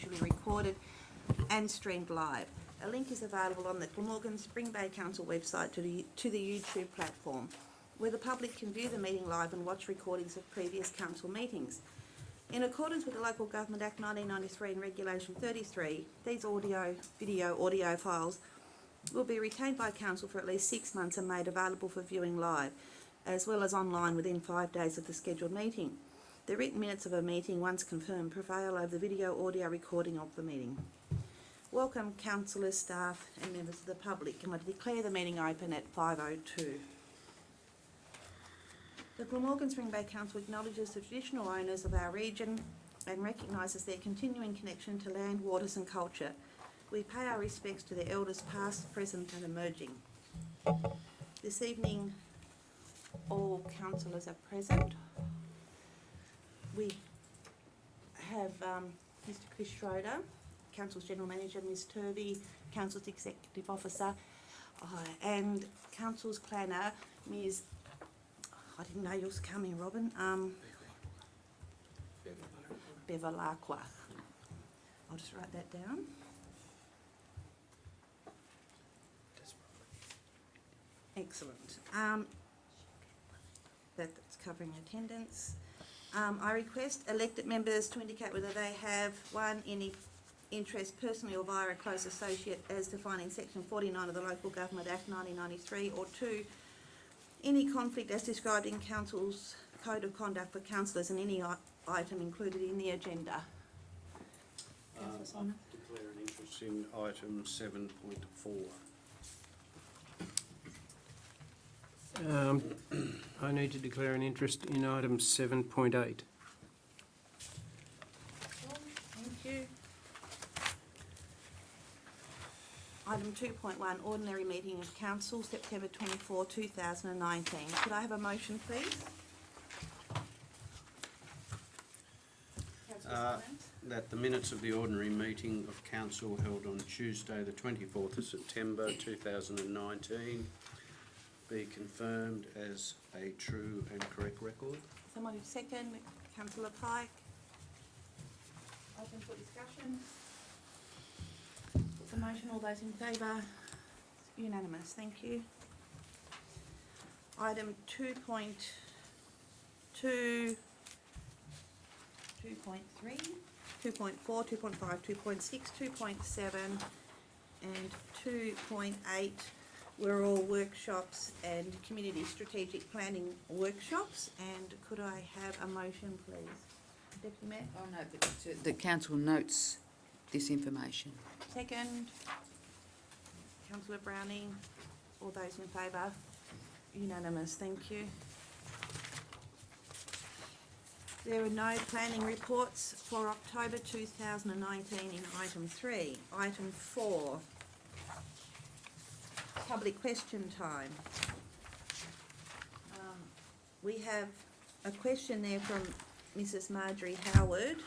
be recorded and streamed live. A link is available on the Glamorgan Spring Bay Council website to the YouTube platform, where the public can view the meeting live and watch recordings of previous council meetings. In accordance with the Local Government Act 1993 and Regulation 33, these audio files will be retained by council for at least 6 months and made available for viewing live, as well as online within 5 days of the scheduled meeting. The written minutes of a meeting, once confirmed, prevail over the video-audio recording of the meeting. Welcome councillors, staff and members of the public, and I declare the meeting open at 5:02. The Glamorgan Spring Bay Council acknowledges the traditional owners of our region and recognises their continuing connection to land, waters and culture. We pay our respects to their elders past, present and emerging. This evening all councillors are present. We have Mr Chris Schroeder, Council's General Manager, Ms Turvey, Council's Executive Officer, and Council's Planner, Ms. I didn't know you was coming, Robin. Bevilacqua. I'll just write that down. Excellent. That's covering attendance. I request elected members to indicate whether they have, one, any interest personally or via a close associate as defined in section 49 of the Local Government Act 1993, or two, any conflict as described in Council's Code of Conduct for Councillors and any item included in the agenda. I declare an interest in item 7.4. I need to declare an interest in item 7.8. Thank you. Item 2.1, Ordinary Meeting of Council, September 24, 2019. Could I have a motion, please? That the minutes of the ordinary meeting of council held on Tuesday the 24th of September 2019 be confirmed as a true and correct record. Someone who second, Councillor Pike. Open for discussion. The motion, all those in favour? Unanimous, thank you. Item 2.2, 2.3, 2.4, 2.5, 2.6, 2.7 and 2.8 were all workshops and community strategic planning workshops. And could I have a motion, please? Deputy Mayor? Oh no, but the council notes this information. Second. Councillor Browning. All those in favour? Unanimous, thank you. There are no planning reports for October 2019 in item 3. Item 4, public question time. We have a question there from Mrs Marjorie Howard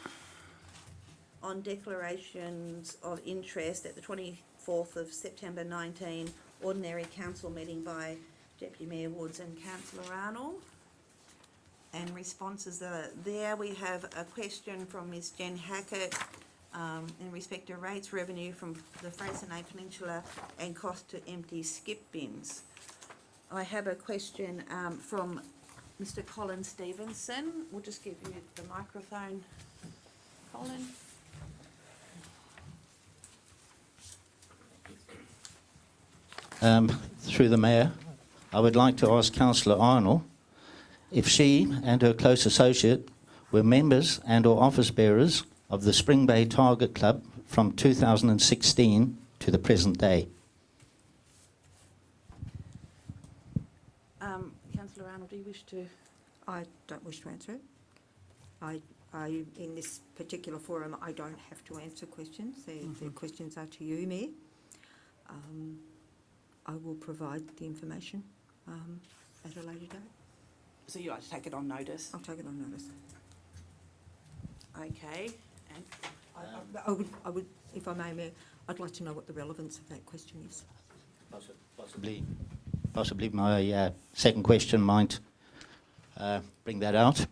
on declarations of interest at the 24th of September 19 Ordinary Council meeting by Deputy Mayor Woods and Councillor Arnold. And responses are there. We have a question from Ms Jen Hackett in respect to rates revenue from the Freycinet Peninsula and cost to empty skip bins. I have a question from Mr Colin Stevenson. We'll just give you the microphone, Colin. Through the Mayor, I would like to ask Councillor Arnold if she and her close associate were members and or office bearers of the Spring Bay Target Club from 2016 to the present day. Councillor Arnold, do you wish to? I don't wish to answer it. I in this particular forum, I don't have to answer questions. The questions are to you, Mayor. I will provide the information at a later date. So you like to take it on notice? I'll take it on notice. Okay. And I would, if I may, Mayor, I'd like to know what the relevance of that question is. Possibly my second question might bring that out.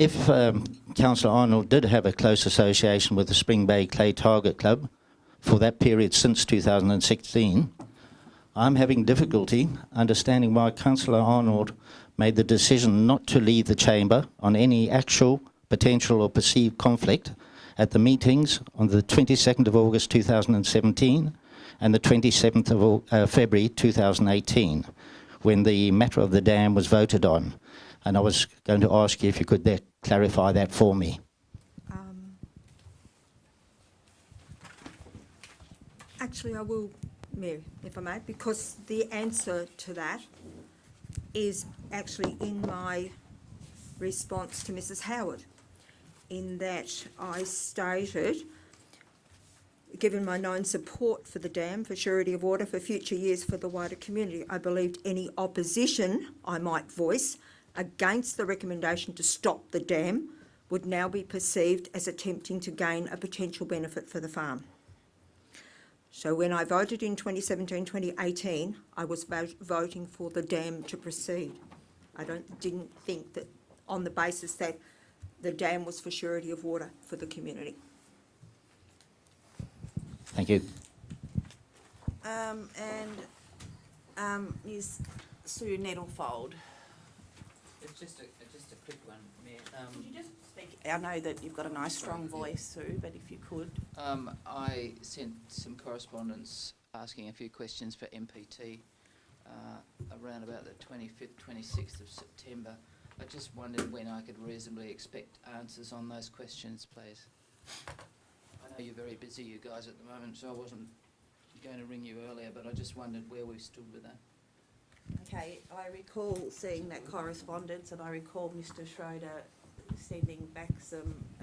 if Councillor Arnold did have a close association with the Spring Bay Clay Target Club for that period since 2016, I'm having difficulty understanding why Councillor Arnold made the decision not to leave the chamber on any actual, potential or perceived conflict at the meetings on the 22nd of August 2017 and the 27th of February 2018, when the matter of the dam was voted on. And I was going to ask you if you could clarify that for me. Actually, I will, Mayor, if I may, because the answer to that is actually in my response to Mrs. Howard, in that I stated, given my known support for the dam, for surety of water, for future years for the wider community, I believed any opposition I might voice against the recommendation to stop the dam would now be perceived as attempting to gain a potential benefit for the farm. So when I voted in 2017, 2018, I was voting for the dam to proceed. I didn't think that on the basis that the dam was for surety of water for the community. Thank you. Ms. Sue Nettlefold. It's just a quick one, Mayor. Could you just speak? I know that you've got a nice strong voice, Sue, but if you could. I sent some correspondence asking a few questions for MPT around about the 25th, 26th of September. I just wondered when I could reasonably expect answers on those questions, please. I know you're very busy, you guys, at the moment, so I wasn't going to ring you earlier, but I just wondered where we stood with that. Okay, I recall seeing that correspondence, and I recall Mr. Schroeder sending back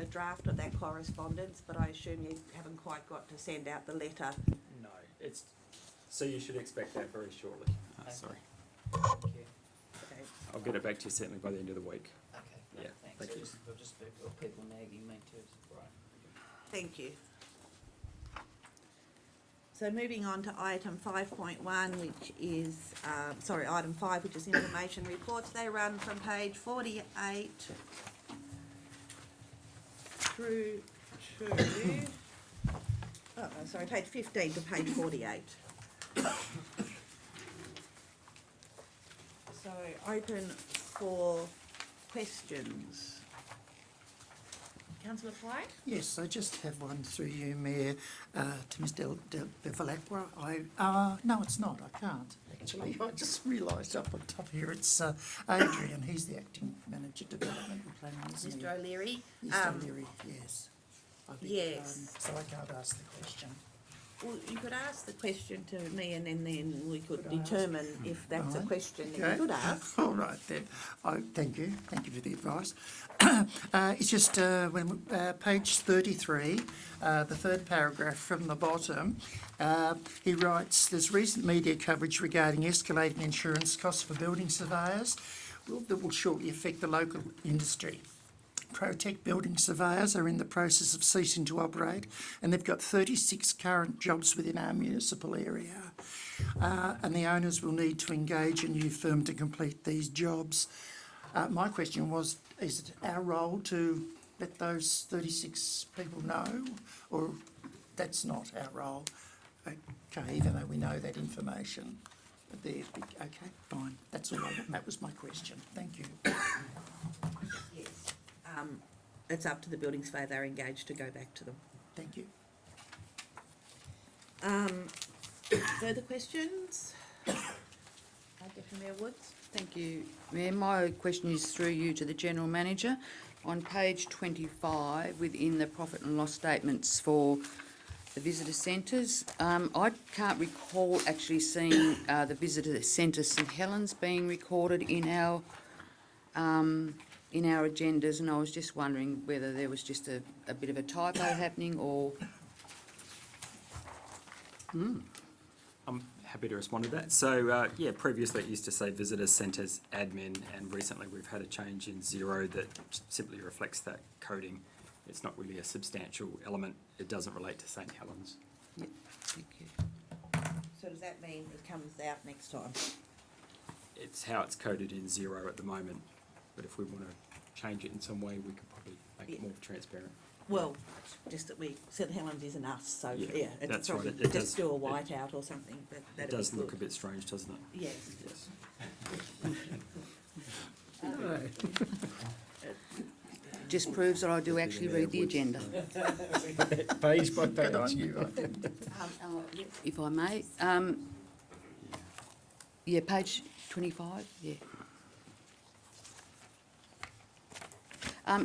a draft of that correspondence, but I assume you haven't quite got to send out the letter. No, so you should expect that very shortly. Okay. Sorry. Thank you. Okay. I'll get it back to you certainly by the end of the week. Okay, no, Yeah, thanks. thank you. There'll just be people nagging me too, right. Thank you. So moving on to item 5.1, which is, item 5, which is information reports. They run from page 48 through to, page 15 to page 48. So open for questions. Councillor White? Yes, I just have one through you, Mayor, to Ms Bevilacqua. No, it's not. I can't, actually. I just realised up on top here it's Adrian. He's the Acting Manager Development and Planning, isn't he? Mr. O'Leary? Mr. O'Leary, yes. I beg your Yes. pardon. So I can't ask the question. Well, you could ask the question to me and then we could Could I ask? determine if that's a Right. question that Okay. you could ask. All right then. Thank you. Thank you for the advice. It's just page 33, the third paragraph from the bottom. He writes, there's recent media coverage regarding escalating insurance costs for building surveyors that will shortly affect the local industry. Protect Building Surveyors are in the process of ceasing to operate, and they've got 36 current jobs within our municipal area. And the owners will need to engage a new firm to complete these jobs. My question was, is it our role to let those 36 people know, or that's not our role? Okay, even though we know that information. But okay, fine. That was my question. Thank you. Yes. It's up to the building surveyor, they're engaged to go back to them. Thank you. Further questions? Deputy Mayor Woods? Thank you, Mayor. My question is through you to the General Manager. On page 25, within the profit and loss statements for the visitor centres, I can't recall actually seeing the visitor centre St Helens being recorded in our agendas, and I was just wondering whether there was just a bit of a typo happening or... I'm happy to respond to that. So, previously it used to say Visitor Centres Admin, and recently we've had a change in zero that simply reflects that coding. It's not really a substantial element. It doesn't relate to St Helens. Yep, thank you. So does that mean it comes out next time? It's how it's coded in zero at the moment, but if we want to change it in some way, we could probably make it more transparent. Well, just that St Helens isn't us, so Yeah, yeah, it's that's right. probably It just does- do a whiteout or something, but It that'd does be look a good. bit strange, doesn't it? Yes. Yes. Just proves that I do actually read the agenda. Page by Good on page. you. If I may. Yeah, page 25, yeah.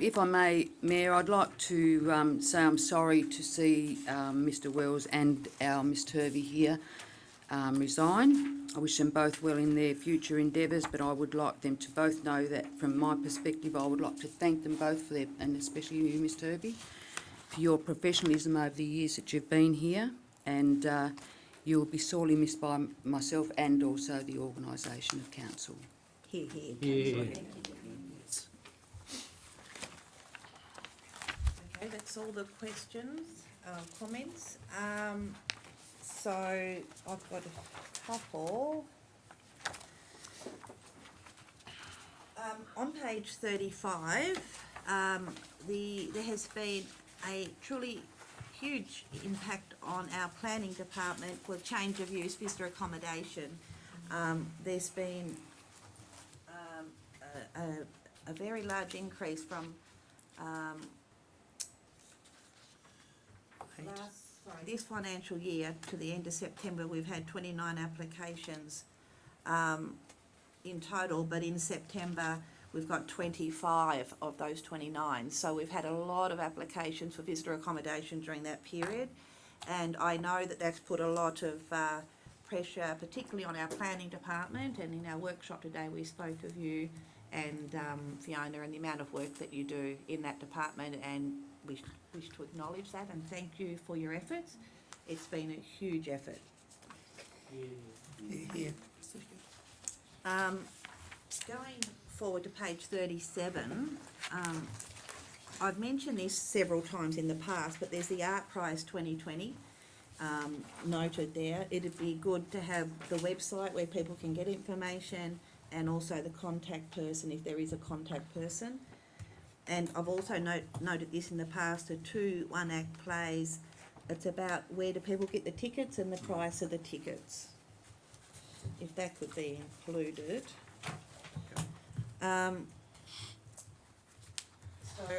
If I may, Mayor, I'd like to say I'm sorry to see Mr Wells and our Miss Turvey here resign. I wish them both well in their future endeavours, but I would like them to both know that from my perspective, I would like to thank them both for their, and especially you, Miss Turvey, for your professionalism over the years that you've been here, and you'll be sorely missed by myself and also the organisation of council. Here, here. Yeah. Okay, that's all the questions, comments. So I've got a couple. On page 35, there has been a truly huge impact on our planning department for change of use, visitor accommodation. There's been a very large increase from this financial year to the end of September. We've had 29 applications in total, but in September we've got 25 of those 29. So we've had a lot of applications for visitor accommodation during that period, and I know that that's put a lot of pressure, particularly on our planning department. And in our workshop today we spoke of you and Fiona and the amount of work that you do in that department, and we wish to acknowledge that and thank you for your efforts. It's been a huge effort. Yeah. Going forward to page 37, I've mentioned this several times in the past, but there's the Art Prize 2020 noted there. It'd be good to have the website where people can get information, and also the contact person if there is a contact person. And I've also noted this in the past, the 2 one-act plays. It's about where do people get the tickets and the price of the tickets, if that could be included. So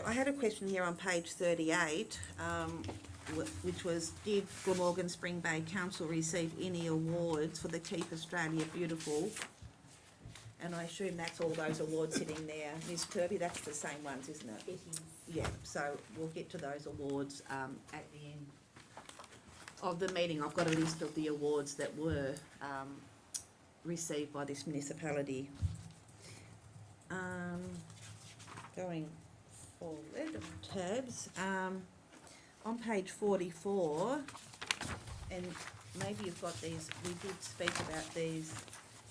I had a question here on page 38, which was, did Glamorgan Spring Bay Council receive any awards for the Keep Australia Beautiful? And I assume that's all those awards sitting there. Ms Kirby, that's the same ones, isn't it? It is. Yeah, so we'll get to those awards at the end of the meeting. I've got a list of the awards that were received by this municipality. Going forward, tabs, on page 44, and maybe you've got these, we did speak about these,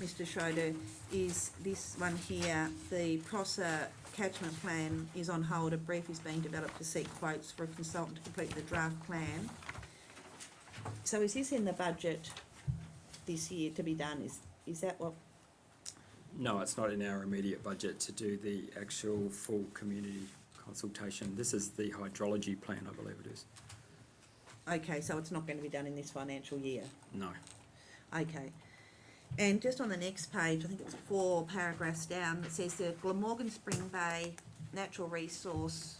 Mr Schroeder, is this one here, the Prosser catchment plan is on hold. A brief is being developed to seek quotes for a consultant to complete the draft plan. So is this in the budget this year to be done? Is that what? No, it's not in our immediate budget to do the actual full community consultation. This is the hydrology plan, I believe it is. Okay, so it's not going to be done in this financial year? No. Okay. And just on the next page, I think it was 4 paragraphs down, it says the Glamorgan Spring Bay Natural Resource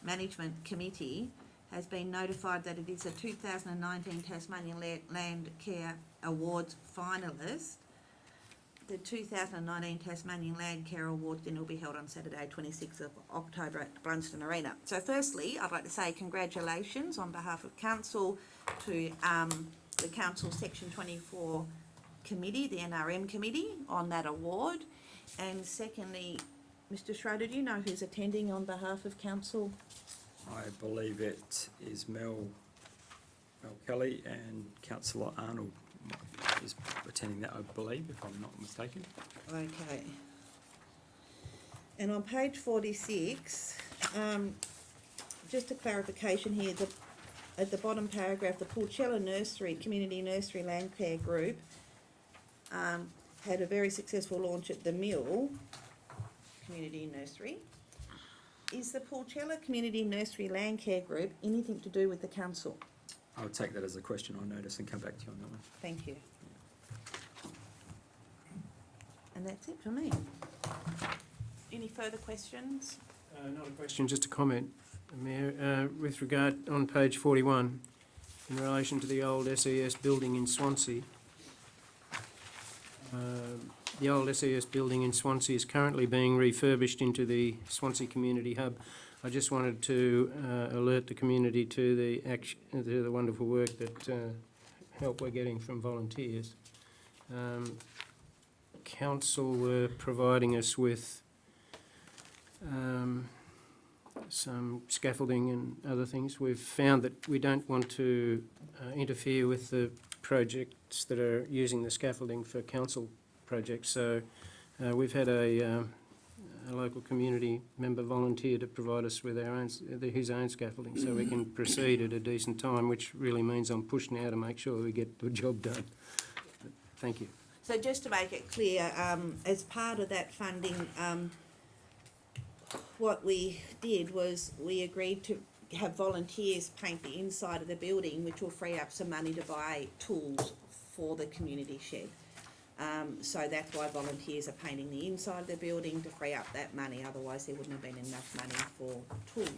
Management Committee has been notified that it is a 2019 Tasmanian Land Care Awards finalist. The 2019 Tasmanian Land Care Awards dinner will be held on Saturday, 26th of October at Blunston Arena. So firstly, I'd like to say congratulations on behalf of Council to the Council Section 24 Committee, the NRM Committee, on that award. And secondly, Mr Schroeder, do you know who's attending on behalf of Council? I believe it is Mel Kelly and Councillor Arnold is attending that, I believe, if I'm not mistaken. Okay. And on page 46, just a clarification here, at the bottom paragraph, the Pulchella Nursery, Community Nursery Land Care Group, had a very successful launch at the Mill Community Nursery. is the Porchella Community Nursery Land Care Group anything to do with the council? I'll take that as a question on notice and come back to you on that one. Thank you. And that's it for me. Any further questions? Not a question, just a comment, Mayor. With regard, on page 41, in relation to the old SES building in Swansea, the old SES building in Swansea is currently being refurbished into the Swansea Community Hub. I just wanted to alert the community to the wonderful work that help we're getting from volunteers. Council were providing us with some scaffolding and other things. We've found that we don't want to interfere with the projects that are using the scaffolding for council projects. So we've had a local community member volunteer to provide us with his own scaffolding so we can proceed at a decent time, which really means I'm pushed now to make sure we get the job done. But thank you. So just to make it clear, as part of that funding, what we did was we agreed to have volunteers paint the inside of the building, which will free up some money to buy tools for the community shed. So that's why volunteers are painting the inside of the building, to free up that money, otherwise there wouldn't have been enough money for tools.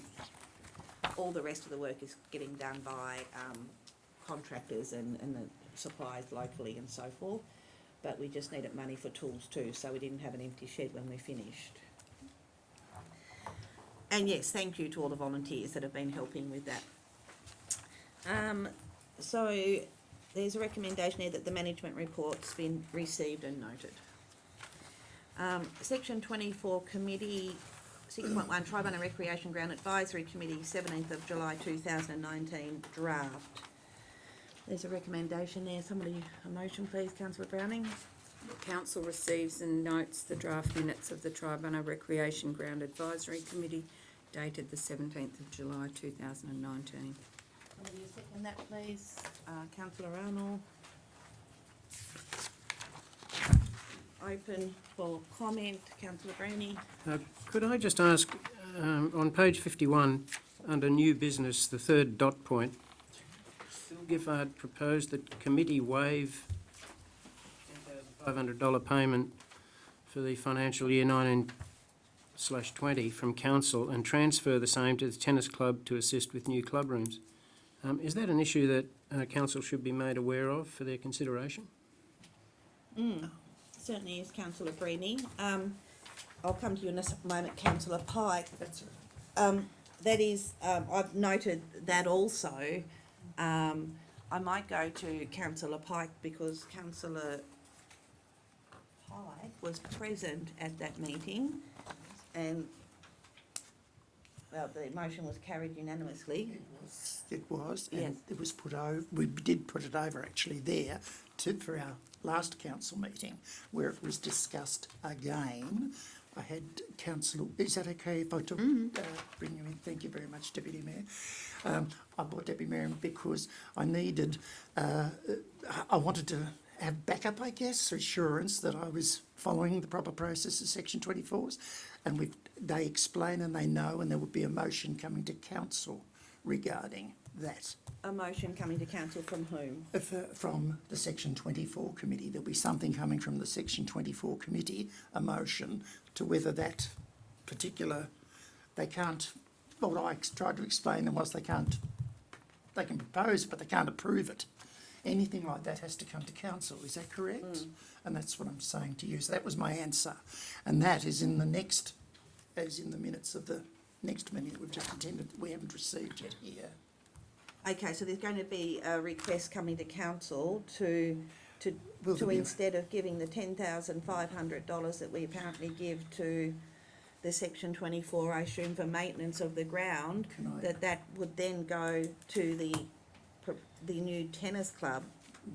All the rest of the work is getting done by contractors and the suppliers locally and so forth, but we just needed money for tools too, so we didn't have an empty shed when we finished. And yes, thank you to all the volunteers that have been helping with that. So there's a recommendation here that the management report's been received and noted. Section 24 Committee 6.1 Tribunal Recreation Ground Advisory Committee 17th of July 2019 draft. There's a recommendation there. Somebody, a motion please, Councillor Browning. Council receives and notes the draft minutes of the Tribunal Recreation Ground Advisory Committee dated the 17th of July 2019. Somebody second that please. Councillor Arnold. Open for comment. Councillor Browning. Could I just ask, on page 51, under new business, the third dot point, Phil Giffard proposed that committee waive $10,500 payment for the financial year 19/20 from council and transfer the same to the tennis club to assist with new club rooms. Is that an issue that council should be made aware of for their consideration? Certainly is, Councillor Breeny. I'll come to you in a moment, Councillor Pike. That's all. That is, I've noted that also. I might go to Councillor Pike because Councillor Pike was present at that meeting and the motion was carried unanimously. It was, Yes. and it was put over, we did put it over actually there for our last council meeting where it was discussed again. I had councillor, is that okay if I took, bring you in? Thank you very much, Deputy Mayor. I brought Deputy Mayor in because I needed, I wanted to have backup, I guess, assurance that I was following the proper process of Section 24s, and they explain and they know, and there would be a motion coming to council regarding that. A motion coming to council from whom? From the Section 24 committee. There'll be something coming from the Section 24 committee, a motion to whether that particular, they can't, well, what I tried to explain them was they can propose, but they can't approve it. Anything like that has to come to council, is that correct? And that's what I'm saying to you. So that was my answer. And that is in the minutes of the next meeting that we've just attended, we haven't received yet here. Okay, so there's going to be a request coming to council to Will there be a- instead of giving the $10,500 that we apparently give to the Section 24, I assume, for maintenance of the ground, that would then go to the new tennis club.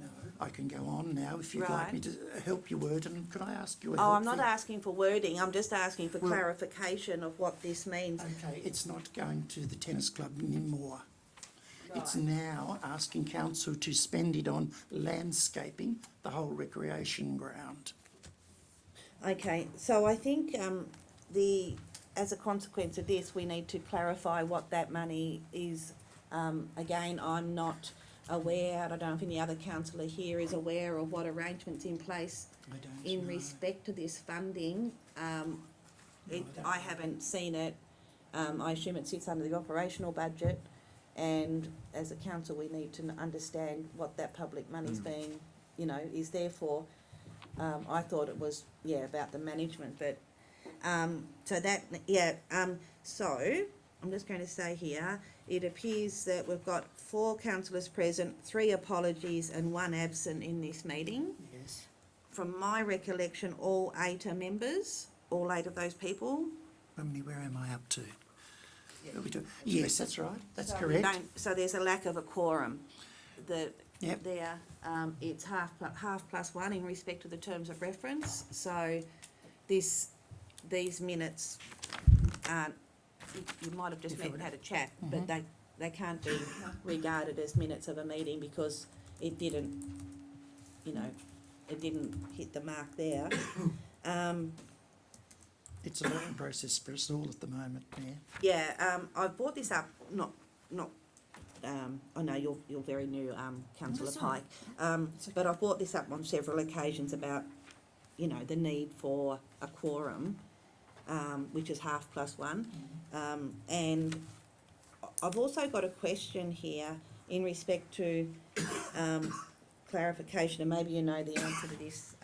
No, I can go on now if you'd like me to help you word, and could I ask you a Oh, I'm not helpful- asking for wording, I'm just asking for Well- clarification of what this means. Okay, it's not going to the tennis club anymore. It's now asking council to spend it on landscaping the whole recreation ground. Okay, so I think the as a consequence of this, we need to clarify what that money is. Again, I'm not aware, I don't know if any other councillor here is aware of what arrangements in place in respect to this funding. I haven't seen it. I assume it sits under the operational budget, and as a council, we need to understand what that public money's being, is there for. I thought it was, about the management, but, so I'm just going to say here, it appears that we've got 4 councillors present, 3 apologies and 1 absent in this meeting. Yes. From my recollection, all 8 are members, all 8 of those people. Where am I up to? Yes, that's right. That's So we correct. so there's a lack of a quorum. Yep. It's half plus 1 in respect to the terms of reference. So these minutes aren't. You might have just met and had a chat, but they can't be regarded as minutes of a meeting because it didn't, it didn't hit the mark there. It's a learning process for us all at the moment, Mayor. Yeah, I've brought this up, not. I know you're very new, Councillor Pike, but I've brought this up on several occasions about, the need for a quorum, which is half plus 1, and I've also got a question here in respect to clarification, and maybe you know the answer to this,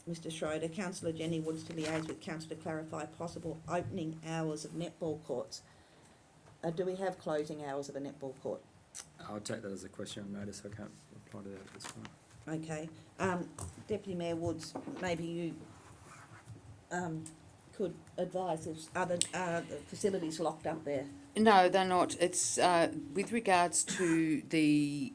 Mr. Schroeder. Councillor Jenny Woods to liaise with council to clarify possible opening hours of netball courts. Do we have closing hours of a netball court? I'll take that as a question on notice. I can't reply to that at this point. Okay. Deputy Mayor Woods, maybe you could advise if other facilities locked up there. No, they're not. It's with regards to the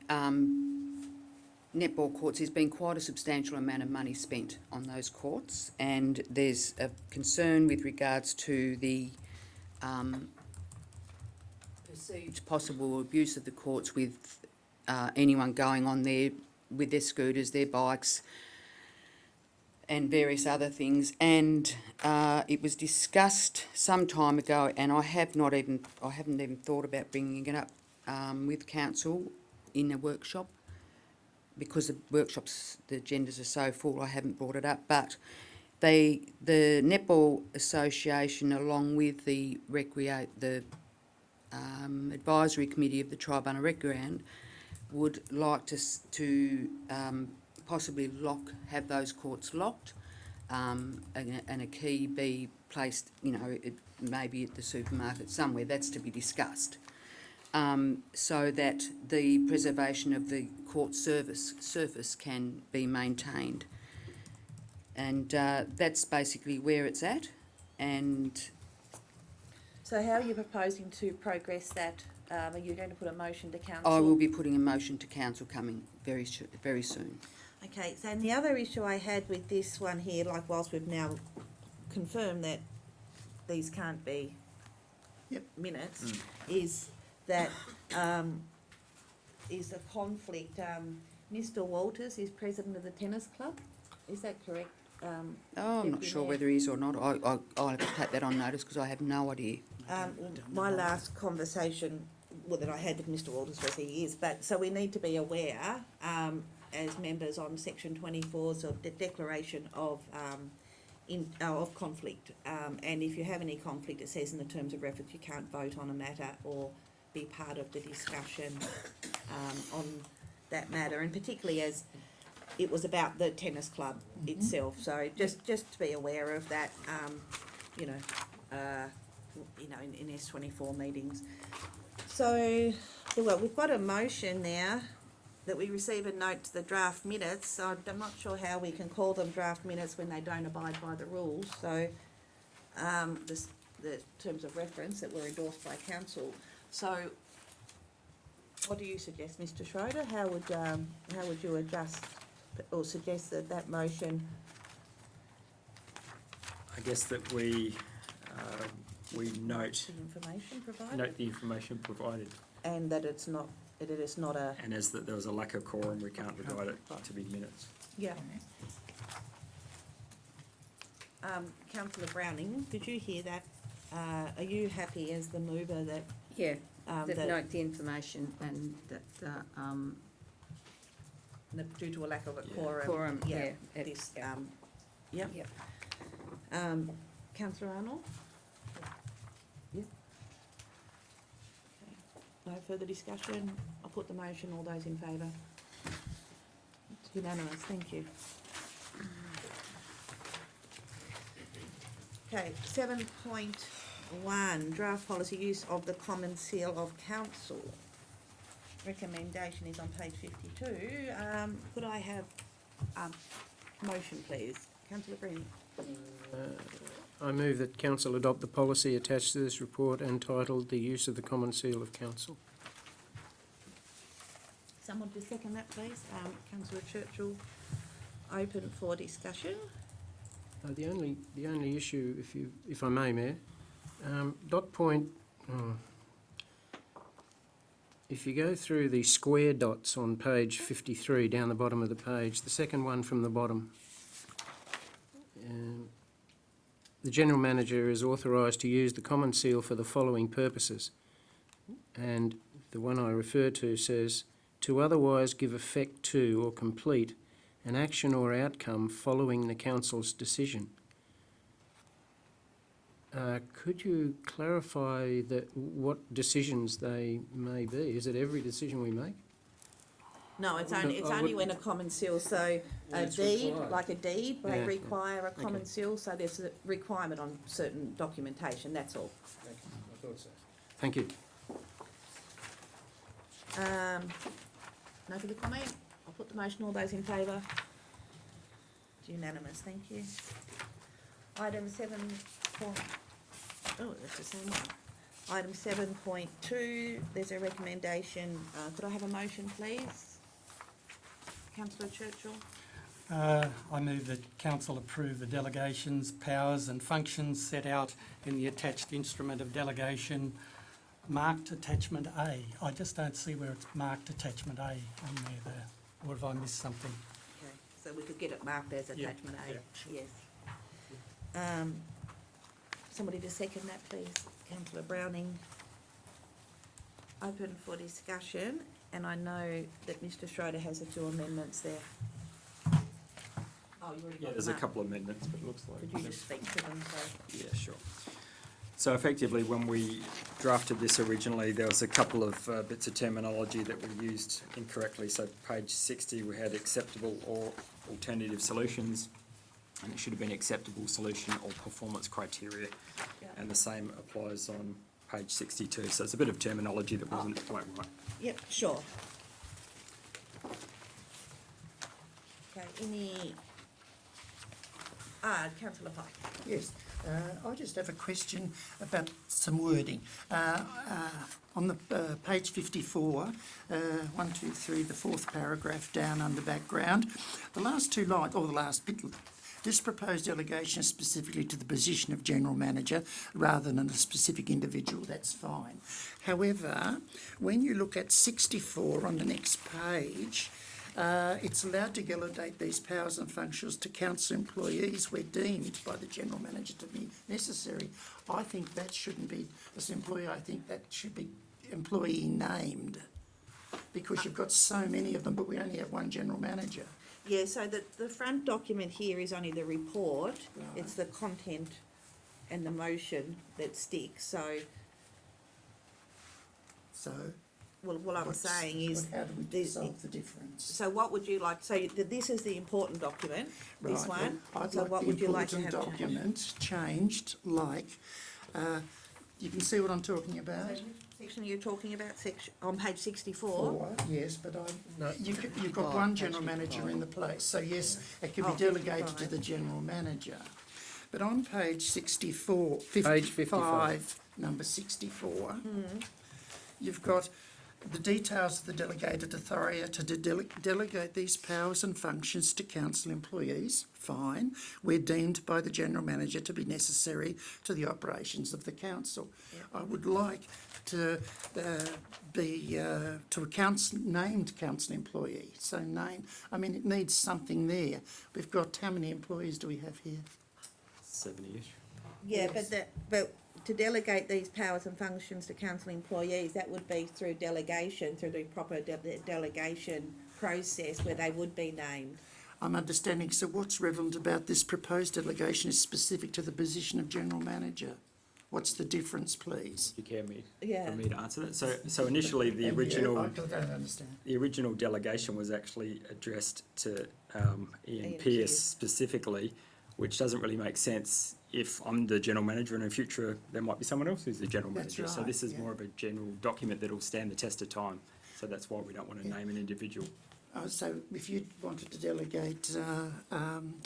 netball courts, there's been quite a substantial amount of money spent on those courts, and there's a concern with regards to the perceived possible abuse of the courts with anyone going on there with their scooters, their bikes, and various other things. And it was discussed some time ago, and I haven't even thought about bringing it up with council in a workshop, because the workshops, the agendas are so full. I haven't brought it up, but the Netball Association, along with the advisory committee of the Tribunal Rec Ground, would like to possibly have those courts locked, and a key be placed, maybe at the supermarket somewhere. That's to be discussed, so that the preservation of the court surface can be maintained. And that's basically where it's at. And So how are you proposing to progress that? Are you going to put a motion to council? I will be putting a motion to council coming very soon. Okay, so the other issue I had with this one here, like whilst we've now confirmed that these can't be minutes, is that is a conflict. Mr. Walters is president of the tennis club. Is that correct? I'm not Deputy sure Mayor? whether he is or not. I'll have to take that on notice because I have no idea. My last conversation that I had with Mr. Walters was he is, but so we need to be aware as members on Section 24's of the declaration of conflict, and if you have any conflict, it says in the terms of reference you can't vote on a matter or be part of the discussion on that matter, and particularly as it was about the tennis club itself. So just to be aware of that, in S24 meetings. So, well, we've got a motion now that we receive a note to the draft minutes. So I'm not sure how we can call them draft minutes when they don't abide by the rules. So, the terms of reference that were endorsed by council. So, what do you suggest, Mr. Schroeder? How would you adjust or suggest that motion? I guess that we note The information provided, the information provided, and that it is not a and as that there was a lack of quorum, we can't regard it to be minutes. yeah. Councillor Browning, did you hear that? Are you happy as the mover that, Yeah, that that note the information and that, due to a lack of a Yeah. quorum? yeah. This, yep. Yep. Councillor Arnold? Yep. Okay. No further discussion? I'll put the motion. All those in favour? It's unanimous, thank you. Okay, 7.1, draft policy use of the common seal of council. Recommendation is on page 52. Could I have motion, please? Councillor Breen. I move that council adopt the policy attached to this report entitled The Use of the Common Seal of Council. Someone to second that, please. Councillor Churchill, open for discussion. The only issue, if I may, Mayor, dot point. If you go through the square dots on page 53 down the bottom of the page, the second one from the bottom, the General Manager is authorised to use the common seal for the following purposes. And the one I refer to says, to otherwise give effect to or complete an action or outcome following the Council's decision. Could you clarify what decisions they may be? Is it every decision we make? No, it's I only, it's wouldn't- only when a common seal, so a it's deed, required. like a deed, may Yeah. require a common Okay. seal, so there's a requirement on certain documentation, that's all. I thought so. Thank you. No further comment? I'll put the motion, all those in favour? It's unanimous, thank you. Item 7. Oh, that's the same one. Item 7.2, there's a recommendation, could I have a motion, please? Councillor Churchill? I move that council approve the delegations, powers and functions set out in the attached instrument of delegation marked attachment A. I just don't see where it's marked attachment A on there, or have I missed something? Okay, so we could get it marked as Yeah, attachment A, yeah. yes. Somebody to second that, please. Councillor Browning. Open for discussion, and I know that Mr Schroeder has a few amendments there. Oh, you already Yeah, got there's them a up. couple of amendments, but it looks like. Could you just speak to them, so? Yeah, sure. So effectively, when we drafted this originally, there was a couple of bits of terminology that were used incorrectly. So page 60, we had acceptable or alternative solutions, and it should have been acceptable solution or performance criteria. Yeah. And the same applies on page 62. So it's a bit of terminology that wasn't quite right. Yep, sure. Okay, any, Councillor Pike. Yes, I just have a question about some wording. On the page 54, 1, 2, 3, the fourth paragraph down under background, the last two lines, or the last bit, this proposed delegation is specifically to the position of General Manager rather than a specific individual, that's fine. However, when you look at 64 on the next page, it's allowed to delegate these powers and functions to council employees where deemed by the General Manager to be necessary. I think that shouldn't be, as an employee, I think that should be employee named, because you've got so many of them, but we only have one General Manager. Yeah, so the front document here is only the report. Right. It's the content and the motion that sticks, so, So, well, what I was saying is, how do we these- solve the difference? so what would you like, so this is the important document, this Right, one, well, I'd so like what the would you like to important have changed? document changed, like, you can see what I'm talking about? So which section are you talking about, section, on page 64? Four, yes, but you've got 55, one page general manager 55. in the place, so yes, it can Oh, be delegated to 55. the general manager. But on page 64, Page 55, number 64, you've got the details of the delegated authority to delegate these powers and functions to council employees, fine, where deemed by the general manager to be necessary to the operations of the council. I would like to be to a council, named council employee, so name, I mean, it needs something there. We've got, how many employees do we have here? 70-ish. Yeah, but to delegate these powers and functions to council employees, that would be through delegation, through the proper delegation process where they would be named. I'm understanding, so what's relevant about this proposed delegation is specific to the position of General Manager? What's the difference, please? Do you care Yeah. for me to answer that? So initially, the I original don't understand. the original delegation was actually addressed to Ian Ian Pearce Pearce. specifically, which doesn't really make sense if I'm the general manager and in future there might be someone else who's the general That's manager. So right, this is yeah. more of a general document that will stand the test of time. So that's why we don't want to Yeah. name an individual. So if you wanted to delegate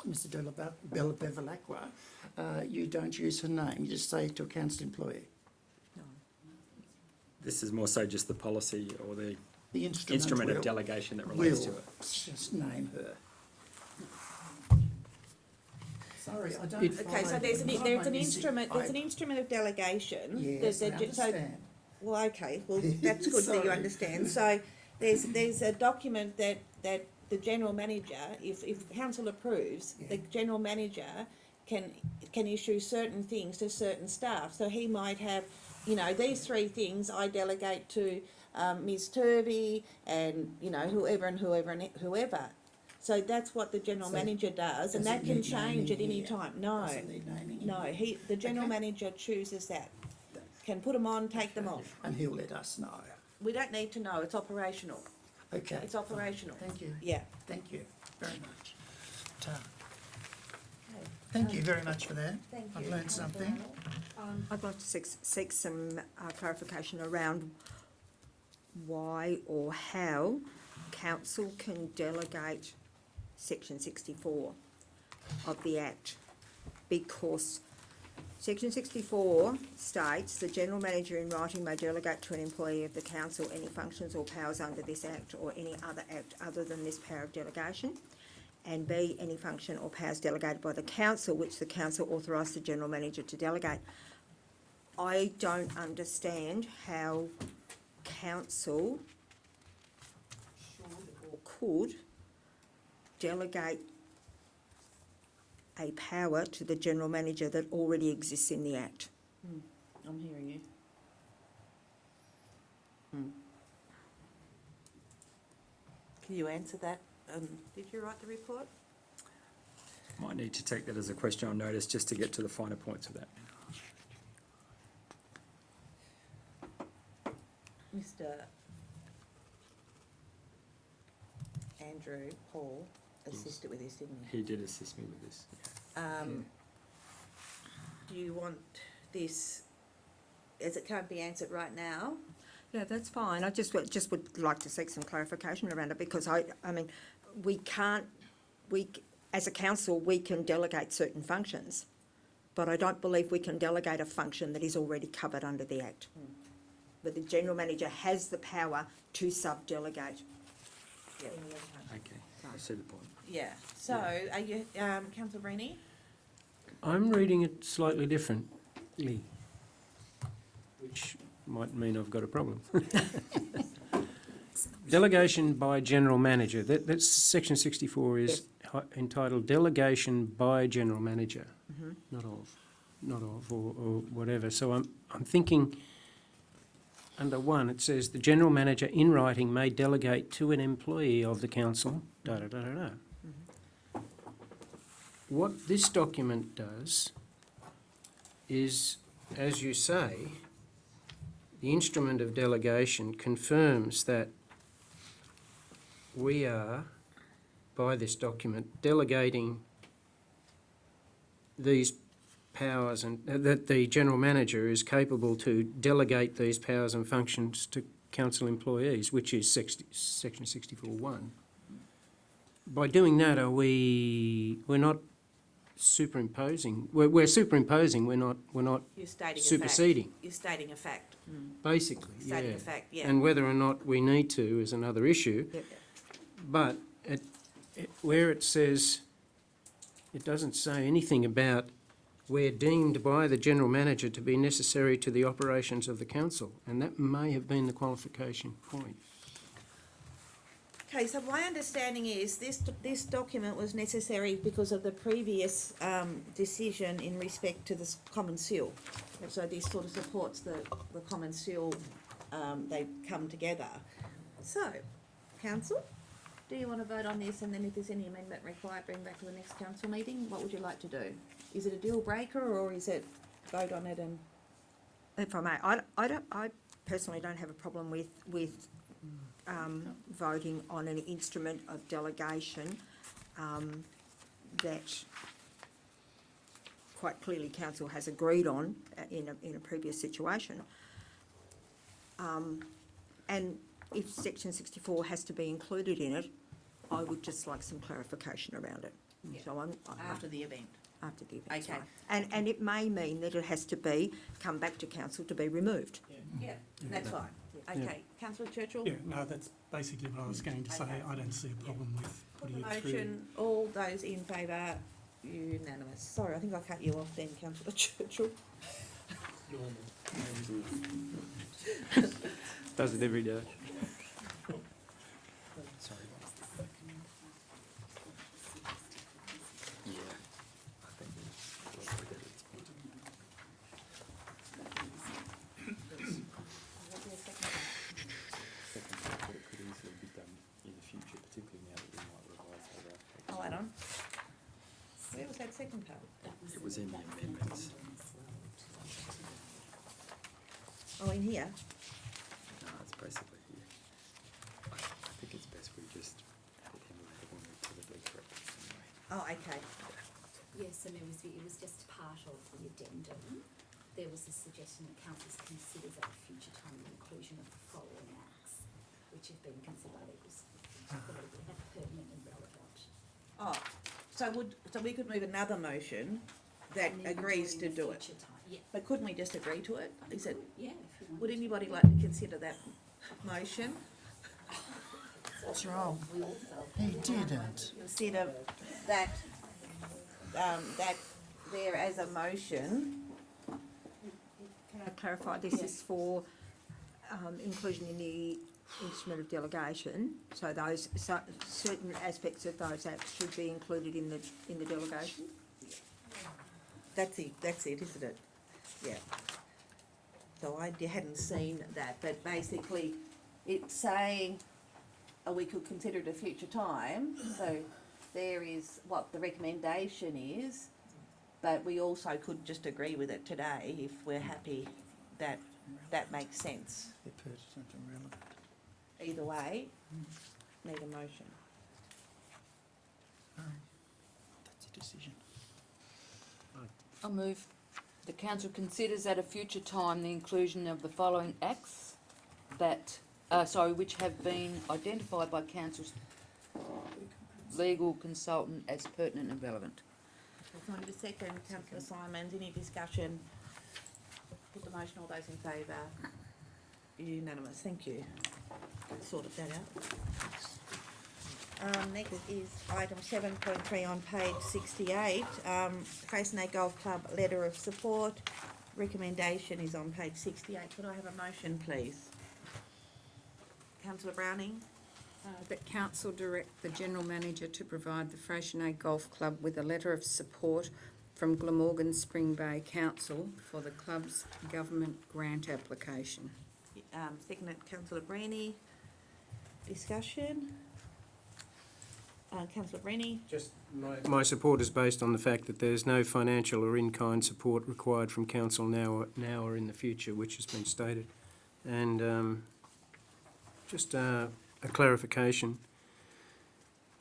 Mr. Bevilacqua, you don't use her name, you just say to a council employee. This is more so just the policy or the The instrument of will- delegation that relates to will it. just name her. Sorry, I don't It- Okay, so follow there's you. an instrument, there's an instrument of delegation. Yes, I that- so- understand. Well, okay, well, that's good that you Sorry. understand. So there's a document that the general manager, if council approves, the general manager can issue certain things to certain staff. So he might have, these three things I delegate to Ms. Turvey and, whoever and whoever and whoever. So that's what the general So manager does, and does it that can need change at naming any here? time. No, Does it need naming in no, here? the general Okay. manager chooses that. Can put them on, take them off. And he'll let us know. We don't need to know, it's operational. Okay. It's operational. Thank you. Yeah. Thank you very much. Thank you very much for that. Thank I've you. learned something. I'd like to seek some clarification around why or how council can delegate section 64 of the Act, because section 64 states the general manager in writing may delegate to an employee of the council any functions or powers under this Act or any other Act other than this power of delegation, and B, any function or powers delegated by the council which the council authorised the general manager to delegate. I don't understand how council should or could delegate a power to the general manager that already exists in the Act. I'm hearing you. Can you answer that? Did you write the report? Might need to take that as a question on notice just to get to the finer points of that. Mr. Andrew Paul assisted with this, didn't he? He did assist me with this. Do you want this, as it can't be answered right now? Yeah, that's fine. I just would like to seek some clarification around it, because I mean, as a council, we can delegate certain functions, but I don't believe we can delegate a function that is already covered under the Act. But the general manager has the power to sub-delegate. Yeah. Okay, I see the point. Yeah, so are you, councillor Brini? I'm reading it slightly differently, which might mean I've got a problem. Delegation by general manager, that's section 64 is entitled Delegation by General Manager, not of, or whatever. So I'm thinking, under 1, it says the general manager in writing may delegate to an employee of the council, da-da-da-da-da. What this document does is, as you say, the instrument of delegation confirms that we are, by this document, delegating these powers, and that the general manager is capable to delegate these powers and functions to council employees, which is section 64(1). By doing that, we're not superimposing. We're superimposing. We're not You're stating a fact. superseding. You're stating a fact. Basically, Stating yeah. a fact, yeah. And whether or not we need to is another issue. Yep. But where it says, it doesn't say anything about where deemed by the general manager to be necessary to the operations of the council, and that may have been the qualification point. Okay, so my understanding is this document was necessary because of the previous decision in respect to the common seal. And so this sort of supports the common seal, they come together. So, council, do you want to vote on this, and then if there's any amendment required, bring back to the next council meeting? What would you like to do? Is it a deal breaker, or is it vote on it and? If I may, I personally don't have a problem with voting on an instrument of delegation that quite clearly council has agreed on in a previous situation. And if section 64 has to be included in it, I would just like some clarification around it. Yeah. So I'm After the event. after the event's Okay. fine. And it may mean that it has to come back to council to be removed. Yeah, that's fine. Okay, councillor Churchill? Yeah, no, that's basically what I was going to say. Okay. I don't see a problem with Put putting the it through. motion, all those in favour, unanimous. Sorry, I think I cut you off then, councillor Churchill. Does it every day. Sorry. Yeah, I think we'll get it. Second part, but it could easily be done in the future, particularly now that we might revise our application. Oh, add on. Where was that second part? It was in the amendments. Oh, in here? No, it's basically here. I think it's best we just put in the one we probably correct anyway. Oh, okay. Yes, and it was just part of the addendum. There was a suggestion that council considers at a future time the inclusion of the following acts, which have been considered by legal pertinent and relevant. Oh, so we could move another motion that And then agrees to during do the it. future time, yeah. But couldn't we just agree to it? Is it, Yeah, if you want. would anybody like to consider that motion? What's wrong? We also. He didn't. Consider that, that there as a motion. Can I clarify, this is for inclusion in the instrument of delegation, so those, certain aspects of those acts should be included in the delegation? That's it, isn't it? Yeah. So I hadn't seen that, but basically it's saying, we could consider it a future time, so there is what the recommendation is, but we also could just agree with it today if we're happy that that makes sense. They're pertinent and relevant. Either way, need a motion. That's a decision. I move the council considers at a future time the inclusion of the following acts that, which have been identified by council's legal consultant as pertinent and relevant. There's not a second, councillor Simons, any discussion? Put the motion, all those in favour? Unanimous, thank you. Sorted that out. Next is item 7.3 on page 68, Freycinet Golf Club letter of support. Recommendation is on page 68. Could I have a motion, please? Councillor Browning? That council direct the general manager to provide the Freycinet Golf Club with a letter of support from Glamorgan Spring Bay Council for the club's government grant application. Seconded, councillor Breeny. Discussion? Councillor Breeny? Just my support is based on the fact that there's no financial or in-kind support required from council now or in the future, which has been stated. And just a clarification.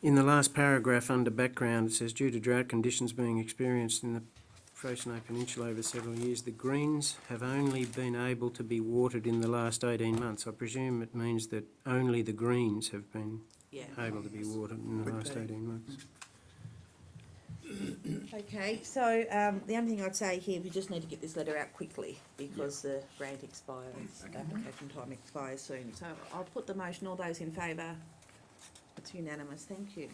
In the last paragraph under background, it says, due to drought conditions being experienced in the Freycinet Peninsula over several years, the greens have only been able to be watered in the last 18 months. I presume it means that only the greens have been Yeah. able to be watered in the last 18 months. Okay, so the only thing I'd say here, we just need to get this letter out quickly because the grant expires, application time expires soon. So I'll put the motion, all those in favour? It's unanimous, thank you.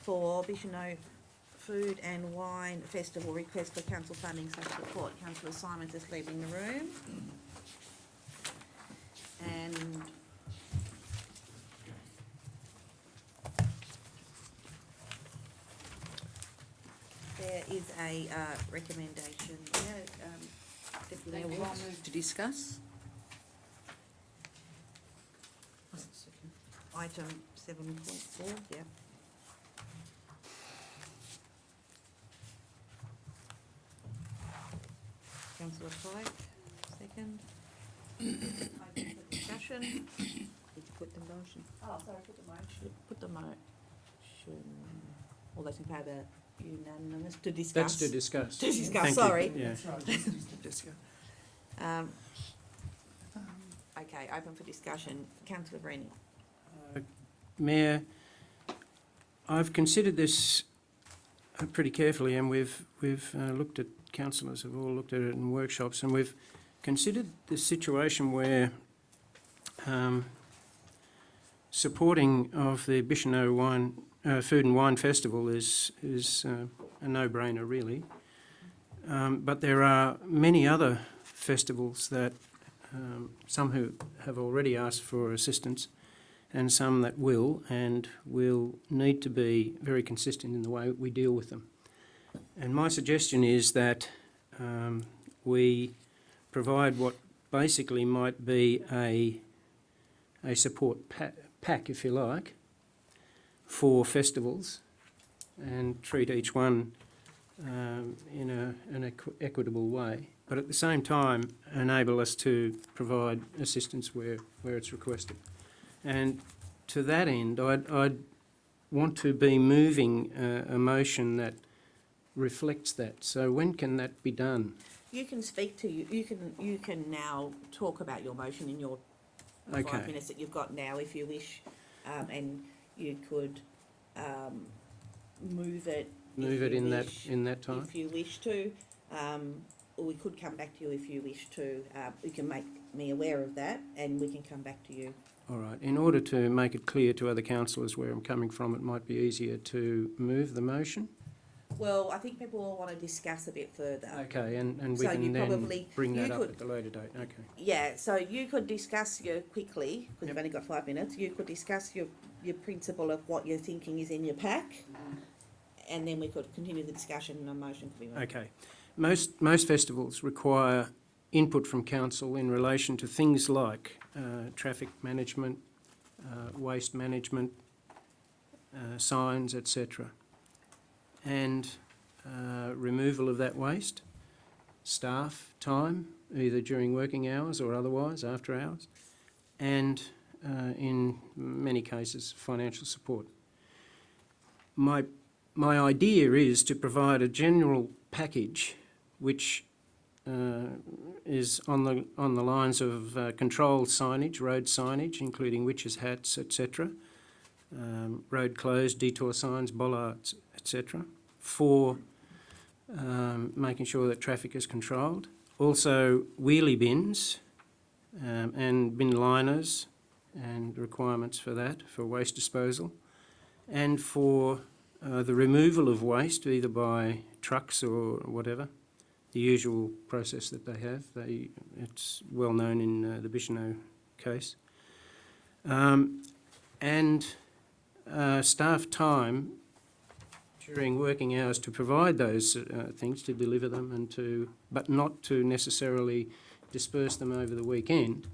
7.4, Bicheno Food and Wine Festival, request for council funding such support. Councillor Simons is leaving the room. And there is a recommendation, Deputy Mayor Thank you. Wills. I'll move to discuss. Item 7.4, yeah. Councillor Pike, second. Open for discussion. Did you put the motion? Oh, sorry, put the motion. Put the motion. All those in favour, unanimous to discuss. That's to discuss. To discuss, Thank you. sorry. Yeah. That's right, just go. Okay, open for discussion. Councillor Brennan. Mayor, I've considered this pretty carefully, and we've looked at, councillors have all looked at it in workshops, and we've considered the situation where supporting of the Bicheno Wine Food and Wine Festival is a no-brainer, really. But there are many other festivals that some who have already asked for assistance, and some that will, and will need to be very consistent in the way we deal with them. And my suggestion is that we provide what basically might be a support pack, if you like, for festivals, and treat each one in an equitable way, but at the same time enable us to provide assistance where it's requested. And to that end, I'd want to be moving a motion that reflects that. So when can that be done? You can speak to you can now talk about your motion in your 5 minutes that you've got now, if you wish, and you could move it. Move it in that time? If you wish to, or we could come back to you if you wish to. You can make me aware of that, and we can come back to you. All right. In order to make it clear to other councillors where I'm coming from, it might be easier to move the motion. Well, I think people will want to discuss a bit further. Okay, and we So can you then probably- bring you that up could- at a later date. Okay. Yeah, so you could discuss quickly, because you've only got 5 minutes, you could discuss your principle of what you're thinking is in your pack, and then we could continue the discussion and a motion could be made. Okay. Most festivals require input from council in relation to things like traffic management, waste management, signs, etc. And removal of that waste, staff time, either during working hours or otherwise, after hours, and in many cases, financial support. My idea is to provide a general package which is on the lines of controlled signage, road signage, including witches' hats, etc., road closed, detour signs, bollards, etc., for making sure that traffic is controlled. Also, wheelie bins and bin liners and requirements for that, for waste disposal, and for the removal of waste, either by trucks or whatever, the usual process that they have. It's well known in the Bicheno case. And staff time during working hours to provide those things, to deliver them, but not to necessarily disperse them over the weekend,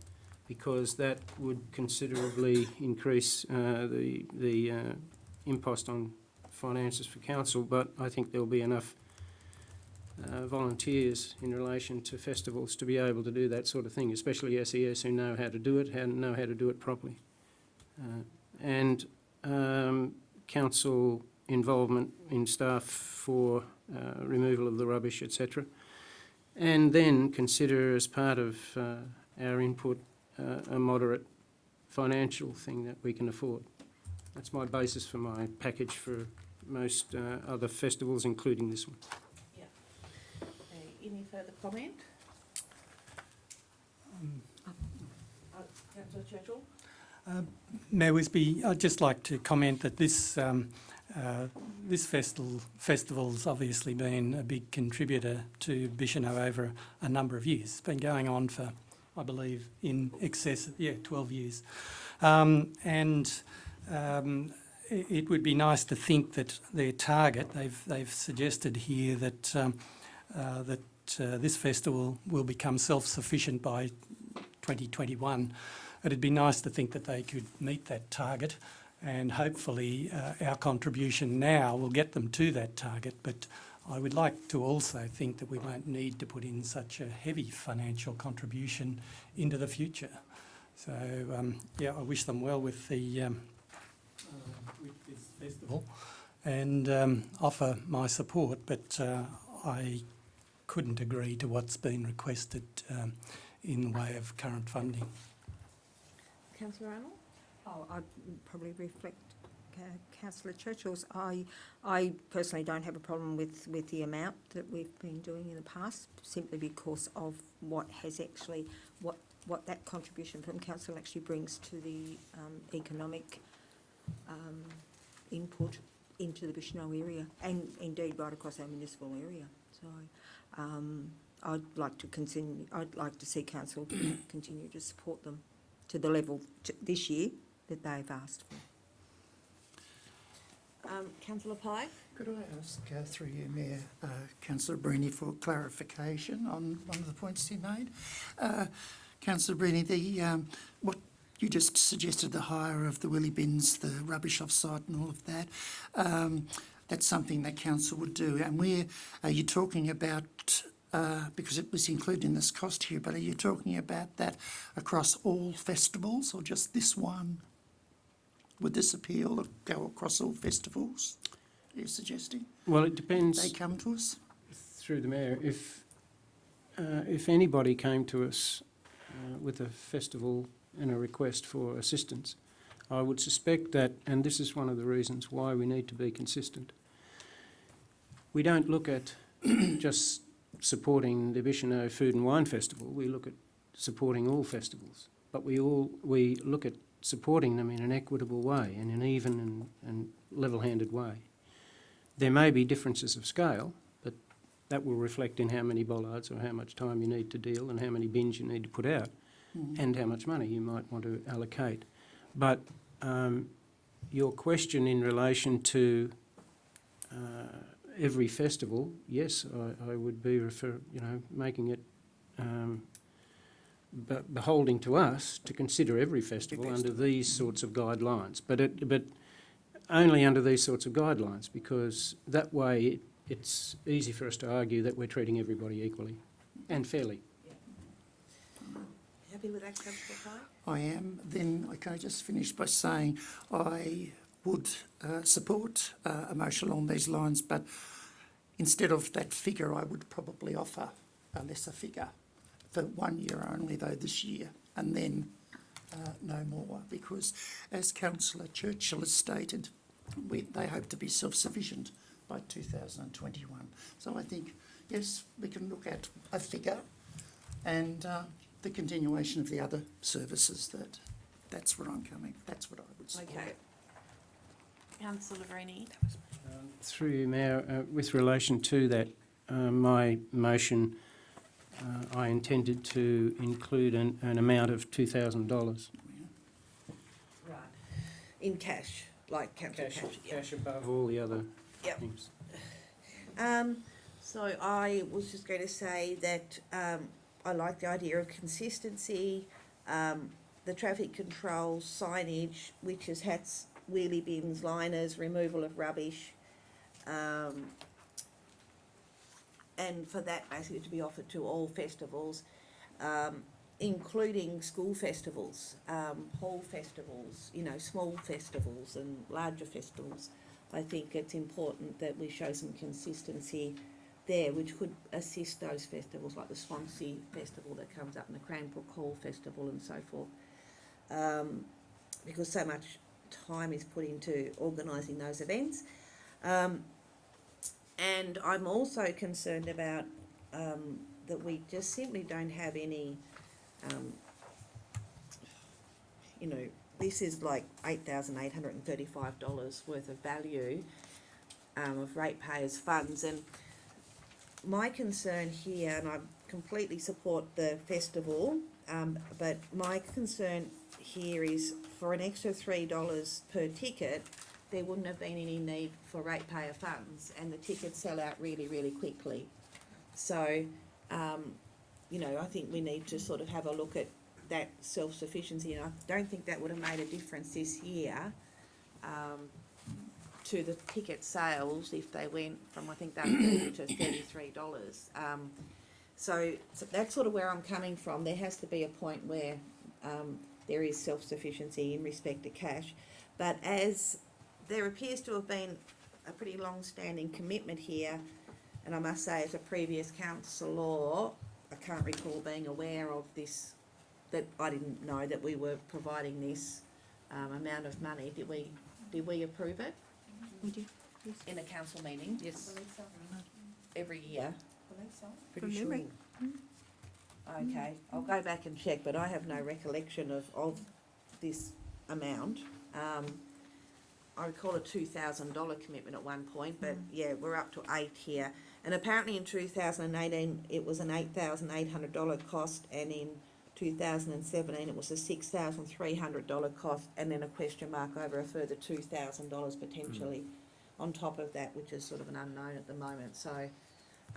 because that would considerably increase the impost on finances for council. But I think there'll be enough volunteers in relation to festivals to be able to do that sort of thing, especially SES who know how to do it, know how to do it properly. And council involvement in staff for removal of the rubbish, etc. And then consider as part of our input a moderate financial thing that we can afford. That's my basis for my package for most other festivals, including this one. Any further comment? Councillor Churchill? Mayor Wisby, I'd just like to comment that this festival's obviously been a big contributor to Bicheno over a number of years. It's been going on for I believe, in excess of, 12 years. It would be nice to think that their target, they've suggested here that this festival will become self-sufficient by 2021. It'd be nice to think that they could meet that target, and hopefully our contribution now will get them to that target. But I would like to also think that we won't need to put in such a heavy financial contribution into the future. So I wish them well with the with this festival, and offer my support. But I couldn't agree to what's been requested in the way of current funding. Councillor Arnold? Oh, I'd probably reflect Councillor Churchill's. I personally don't have a problem with the amount that we've been doing in the past, simply because of what that contribution from council actually brings to the economic input into the Bicheno area, and indeed right across our municipal area. So I'd like to see council continue to support them to the level this year that they've asked for. Councillor Pye? Could I ask, through you, Mayor, Councillor Bruni, for clarification on one of the points he made? Councillor Bruni, what you just suggested, the hire of the wheelie bins, the rubbish off-site and all of that, that's something that council would do. And where are you talking about, because it was included in this cost here, but are you talking about that across all festivals or just this one? Would this appeal go across all festivals, are you suggesting? Well, it depends. They come to us? Through the Mayor, if anybody came to us with a festival and a request for assistance, I would suspect that, and this is one of the reasons why we need to be consistent, we don't look at just supporting the Bicheno Food and Wine Festival, we look at supporting all festivals, but we look at supporting them in an equitable way, in an even and level-handed way. There may be differences of scale, but that will reflect in how many bollards or how much time you need to deal and how many bins you need to put out, and how much money you might want to allocate. But your question in relation to every festival, yes, I would be making it beholding to us to consider every festival under these sorts of guidelines, but only under these sorts of guidelines, because that way it's easy for us to argue that we're treating everybody equally and fairly. Happy with that, Councillor Pye? I am. Then can I just finish by saying I would support a motion along these lines, but instead of that figure, I would probably offer a lesser figure for 1 year only, though, this year, and then no more, because as Councillor Churchill has stated, they hope to be self-sufficient by 2021. So I think, yes, we can look at a figure and the continuation of the other services. That's where I'm coming. That's what I would support. Okay. Councillor Bruni? Through you, Mayor, with relation to that, my motion, I intended to include an amount of $2,000. Right. In cash, like council cash. Cash above all the other Yep. things. So I was just going to say that I like the idea of consistency, the traffic control, signage, witches' hats, wheelie bins, liners, removal of rubbish, and for that basically to be offered to all festivals, including school festivals, hall festivals, small festivals and larger festivals. I think it's important that we show some consistency there, which could assist those festivals like the Swansea Festival that comes up and the Cranbrook Hall Festival and so forth, because so much time is put into organising those events. And I'm also concerned about that we just simply don't have any, this is like $8,835 worth of value of ratepayers' funds. And my concern here, and I completely support the festival But my concern here is for an extra $3 per ticket, there wouldn't have been any need for ratepayer funds, and the tickets sell out really, really quickly. So, you know, I think we need to sort of have a look at that self-sufficiency, and I don't think that would have made a difference this year to the ticket sales if they went from, I think they were $30 to $33. So that's sort of where I'm coming from. There has to be a point where there is self-sufficiency in respect to cash. But as there appears to have been a pretty long-standing commitment here, and I must say as a previous councillor, I can't recall being aware of this, that I didn't know that we were providing this amount of money. Did we approve it We do, yes. in a council meeting? Yes. Every year? From memory. Okay, I'll go back and check, but I have no recollection of this amount. I recall a $2,000 commitment at one point, but yeah, we're up to 8 here. And apparently in 2018, it was an $8,800 cost, and in 2017, it was a $6,300 cost, and then a question mark over a further $2,000 potentially on top of that, which is sort of an unknown at the moment. So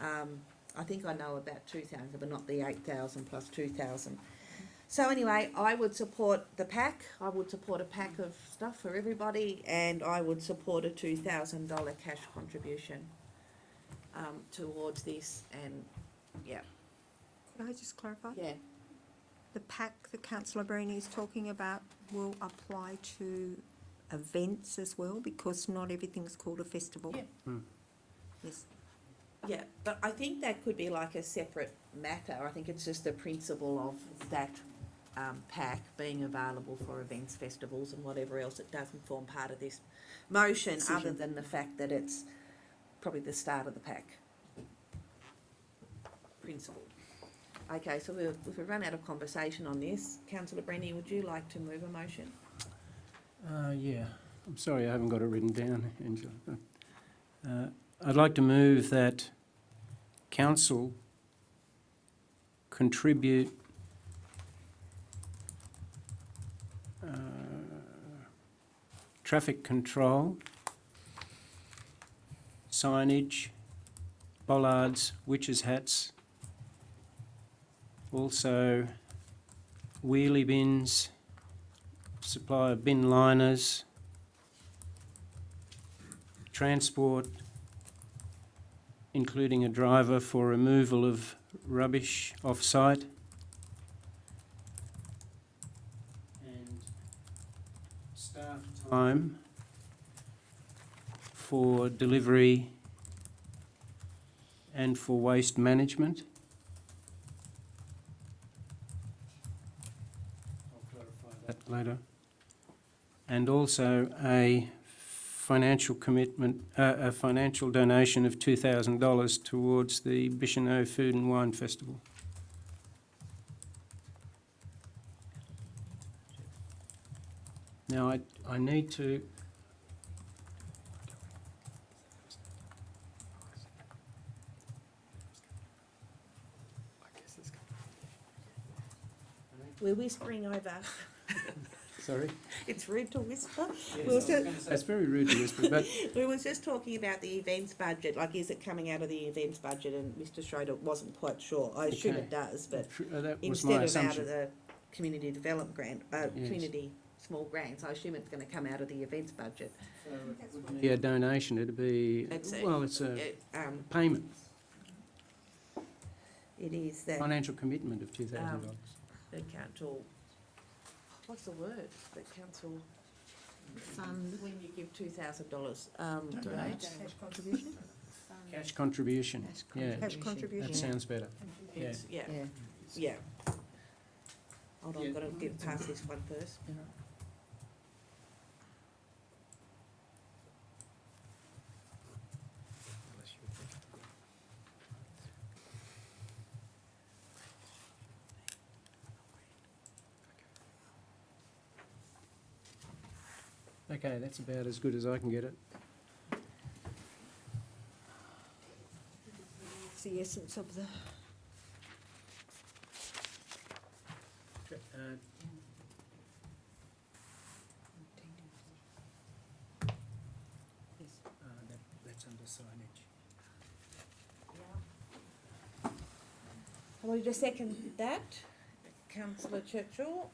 I think I know about 2,000, but not the 8,000 plus 2,000. So anyway, I would support the pack. I would support a pack of stuff for everybody, and I would support a $2,000 cash contribution towards this. And yeah, Could I just clarify? yeah, The pack that councillor Brini is talking about will apply to events as well, because not everything's called a festival. Yeah. Yes. yeah. But I think that could be like a separate matter. I think it's just the principle of that pack being available for events, festivals, and whatever else. It doesn't form part of this motion, other than the fact that it's probably the start of the pack principle. Okay, so we've run out of conversation on this. Councillor Brenny, would you like to move a motion? Yeah, I'm sorry I haven't got it written down, Angela. I'd like to move that council contribute traffic control, signage, bollards, witches' hats, also wheelie bins, supply of bin liners, transport, including a driver for removal of rubbish off-site, and staff time for delivery and for waste management. I'll clarify that later. And also a financial commitment, a financial donation of $2,000 towards the Bicheno Food and Wine Festival. Now I need to. We're whispering over. Sorry? It's rude to whisper. That's very rude to whisper, but We were just talking about the events budget, like is it coming out of the events budget, and Mr Schroeder wasn't quite sure. I assume Okay. it does, but that was instead my of out assumption. of the community development grant, Yes. community small grants, I assume it's going to come out of the events budget. Yeah, donation, it'd be, It's a- well, it's a It, payment, it is that financial commitment of $2,000. the council, what's the word, that council, Fund. when you give $2,000, Donate. Contribution? Cash contribution, yeah, Cash contribution. that sounds better. Yeah. it's, yeah, Yeah. yeah. Hold on, I've got to get past this one first. Okay, that's about as good as I can get it. It's the essence of the That's under signage. I will just second that. Councillor Churchill.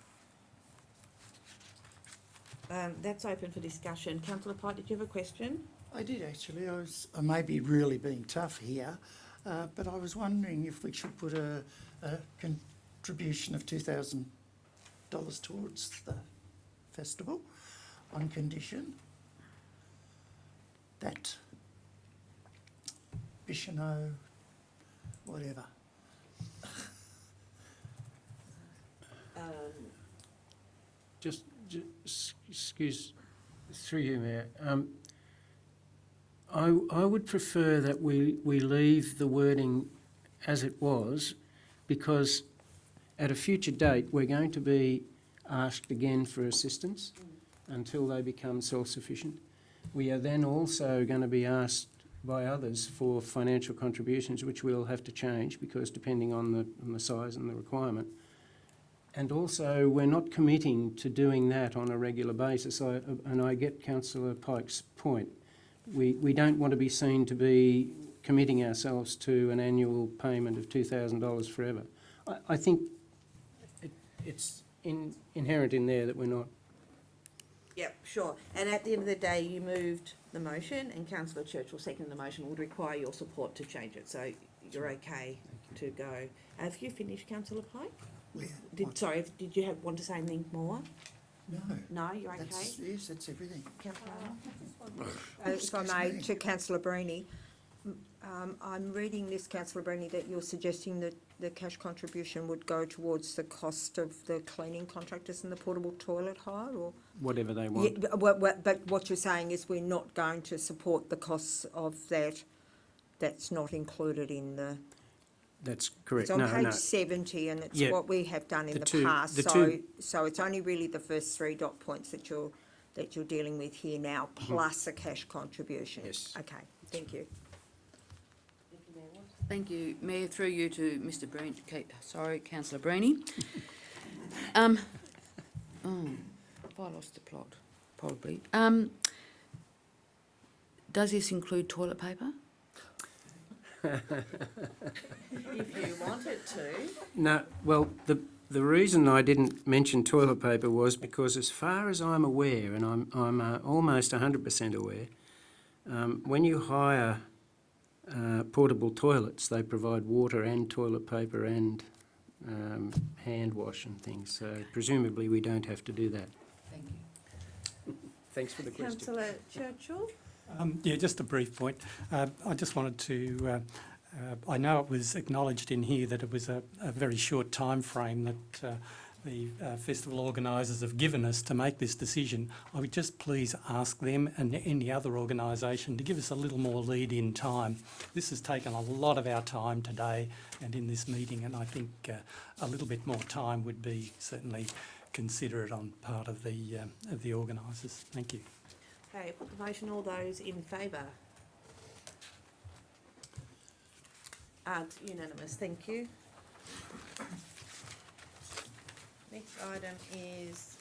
That's open for discussion. Councillor Pike, did you have a question? I did actually. I may be really being tough here, but I was wondering if we should put a contribution of $2,000 towards the festival on condition that Bicheno, whatever. Just excuse, through you, Mayor. I would prefer that we leave the wording as it was, because at a future date we're going to be asked again for assistance until they become self-sufficient. We are then also going to be asked by others for financial contributions, which we'll have to change because depending on the size and the requirement. And also, we're not committing to doing that on a regular basis. And I get Councillor Pike's point. We don't want to be seen to be committing ourselves to an annual payment of $2,000 forever. I think it's inherent in there that we're not. Yep, sure. And at the end of the day, you moved the motion and Councillor Churchill seconded the motion, would require your support to change it. So you're okay to go. Have you finished, Councillor Pike? Where? Did you want to say anything more? No. No, you're okay? Yes, that's everything. Councillor Arnold? If I may, to Councillor Bruni, I'm reading this, Councillor Bruni, that you're suggesting that the cash contribution would go towards the cost of the cleaning contractors and the portable toilet hire, or? Whatever they want. Yeah, but what you're saying is we're not going to support the costs of that. That's not included in the. That's correct. It's on page 70, and it's what we have done in the past. So it's only really the first 3 dot points that you're dealing with here now, plus a cash contribution. Yes. Okay. Thank you. Thank you, Mayor, through you to Mr. Breen, Councillor Bruni. Have I lost the plot? Probably. Does this include toilet paper? If you wanted to. No, well, the reason I didn't mention toilet paper was because, as far as I'm aware, and I'm almost 100% aware, when you hire portable toilets, they provide water and toilet paper and hand wash and things. So presumably we don't have to do that. Thank you. Thanks for the question. Councillor Churchill? Yeah, just a brief point. I just wanted to, I know it was acknowledged in here that it was a very short time frame that the festival organisers have given us to make this decision. I would just please ask them and any other organisation to give us a little more lead in time. This has taken a lot of our time today and in this meeting, and I think a little bit more time would be certainly considerate on part of the organisers. Thank you. Okay, put the motion. All those in favour? It's unanimous. Thank you. Next item is.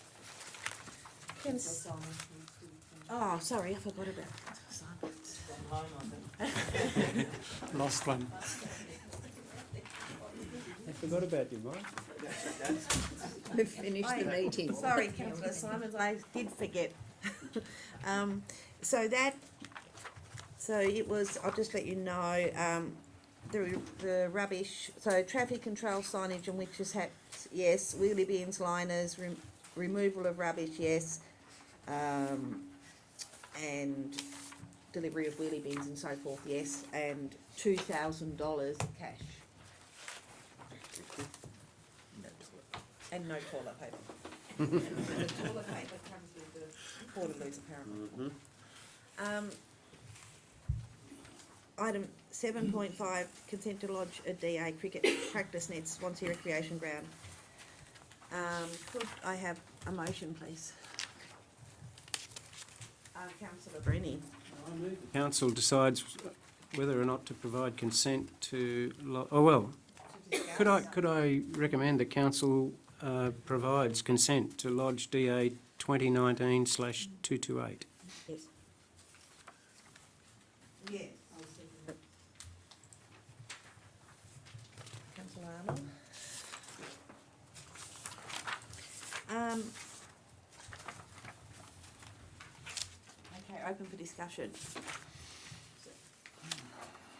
Oh, sorry, I forgot about that. Lost one. I forgot about you, Mike. We've finished the meeting. Sorry, Councillor Simons, I did forget. So it was, I'll just let you know, the rubbish, so traffic control signage and witches hats, yes, wheelie bins, liners, removal of rubbish, yes, and delivery of wheelie bins and so forth, yes, and $2,000 cash. And no toilet paper. The toilet paper comes with the Portaloos apparently. Item 7.5, consent to lodge a DA cricket practice nets, Swansea Recreation Ground. Could I have a motion, please? Councillor Bruni. Council decides whether or not to provide consent to. Could I recommend that council provides consent to lodge DA 2019/228. Yes. Yes, I'll second it. Councillor Arnold? Okay, open for discussion.